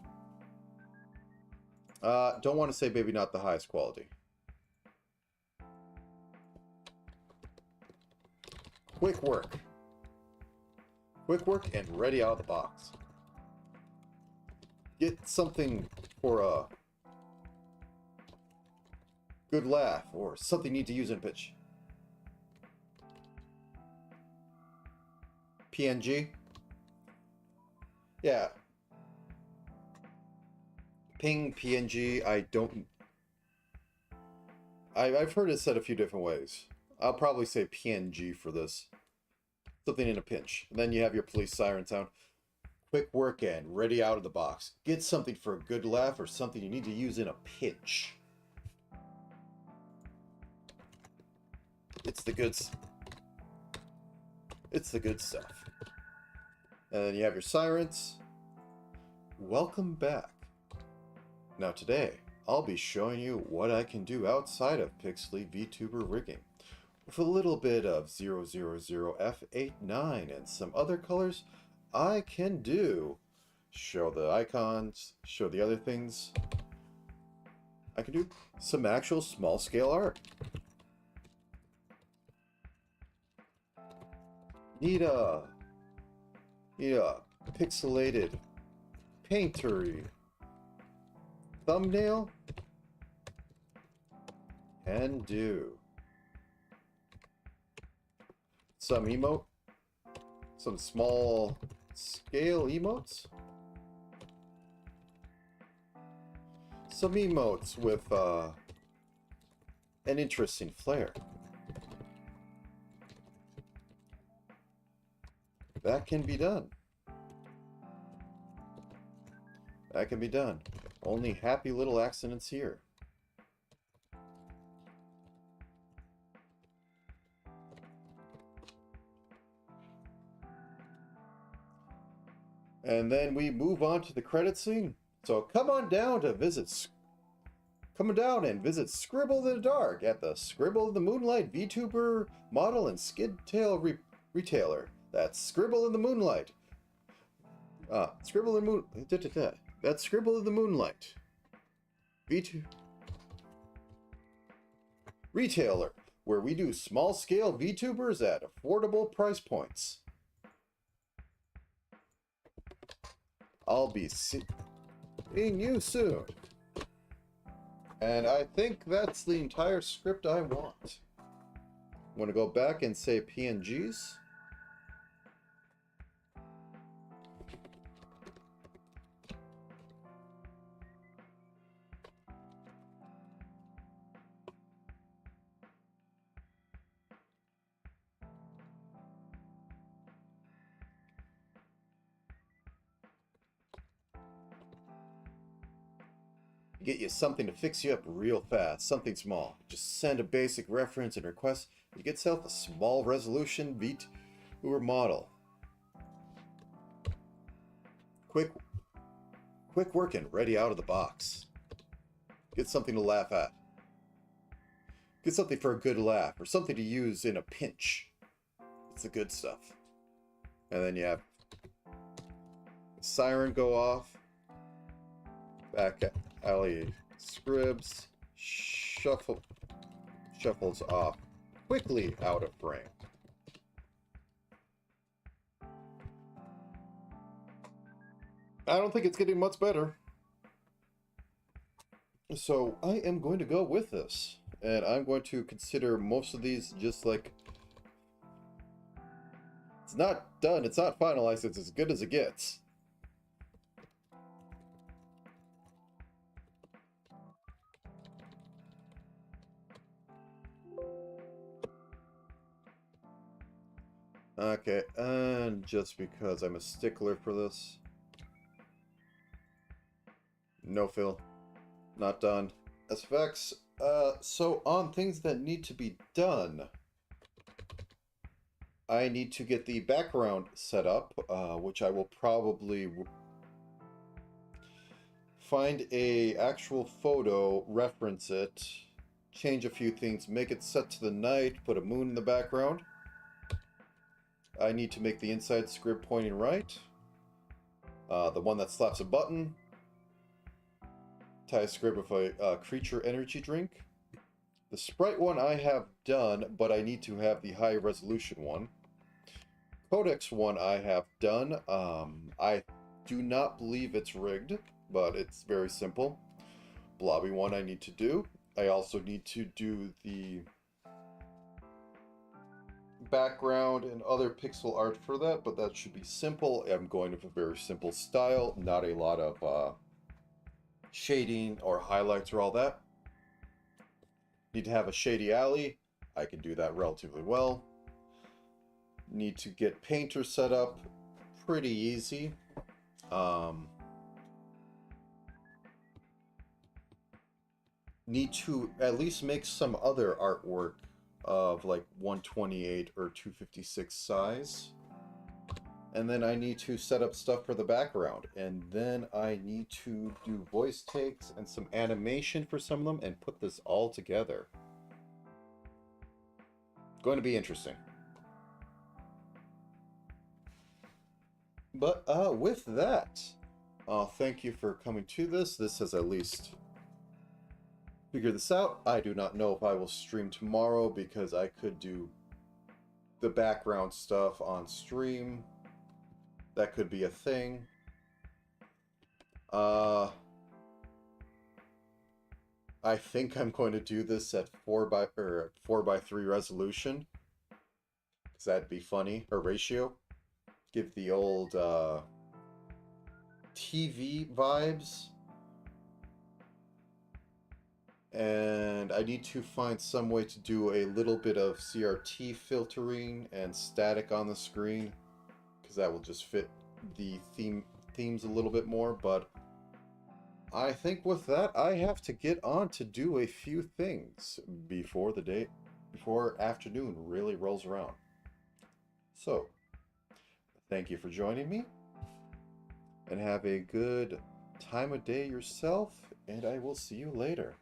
Don't want to say maybe not the highest quality. Quick work. Quick work and ready out of the box. Get something for a good laugh or something you need to use in pitch. PNG? Yeah. Ping, PNG, I've heard it said a few different ways. I'll probably say PNG for this. Something in a pinch. And then you have your police siren sound. Quick work and ready out of the box. Get something for a good laugh or something you need to use in a pinch. It's the good stuff. And then you have your sirens. Welcome back. Now today, I'll be showing you what I can do outside of Pixely VTuber rigging. With a little bit of 000F89 and some other colors, I can show the icons, show the other things. I can do some actual small scale art. Need a pixelated paintery thumbnail? Can do. Some small scale emotes. Some emotes with an interesting flair. That can be done. That can be done. Only happy little accidents here. And then we move on to the credit scene. So come on down and visit Scribble in the Dark at the Scribble in the Moonlight VTuber model and skid tail retailer. That's Scribble in the Moonlight. Scribble in the Moon. That's Scribble in the Moonlight. VTuber retailer, where we do small scale VTubers at affordable price points. I'll be seeing you soon. And I think that's the entire script I want. I'm going to go back and say PNGs. Get you something to fix you up real fast, something small. Just send a basic reference and request. You get yourself a small resolution VTuber model. Quick working, ready out of the box. Get something to laugh at. Get something for a good laugh, or something to use in a pinch. It's the good stuff. And then you have the siren go off. Back at Alley Scribs shuffles off quickly out of frame. I don't think it's getting much better. So I am going to go with this, and I'm going to consider most of these just like, it's not done, it's not finalized, it's as good as it gets. Okay, and just because I'm a stickler for this. No fill. Not done. SFX, so on things that need to be done, I need to get the background set up, which I will probably find a actual photo, reference it, change a few things, make it set to the night, put a moon in the background. I need to make the inside script pointing right. The one that slaps a button. Tie a script with a creature energy drink. The sprite one I have done, but I need to have the high resolution one. Codex one I have done. I do not believe it's rigged, but it's very simple. Blobby one I need to do. I also need to do the background and other pixel art for that, but that should be simple. I'm going with a very simple style, not a lot of shading or highlights or all that. Need to have a shady alley. I can do that relatively well. Need to get painter set up. Pretty easy. Need to at least make some other artwork of like 128 or 256 size. And then I need to set up stuff for the background. And then I need to do voice takes and some animation for some of them and put this all together. Going to be interesting. But with that, thank you for coming to this. This has at least figured this out. I do not know if I will stream tomorrow because I could do the background stuff on stream. That could be a thing. I think I'm going to do this at 4:3 resolution, because that'd be funny, or ratio. Give the old TV vibes. And I need to find some way to do a little bit of CRT filtering and static on the screen, because that will just fit the themes a little bit more. But I think with that, I have to get on to do a few things before afternoon really rolls around. So, thank you for joining me, and have a good time of day yourself, and I will see you later.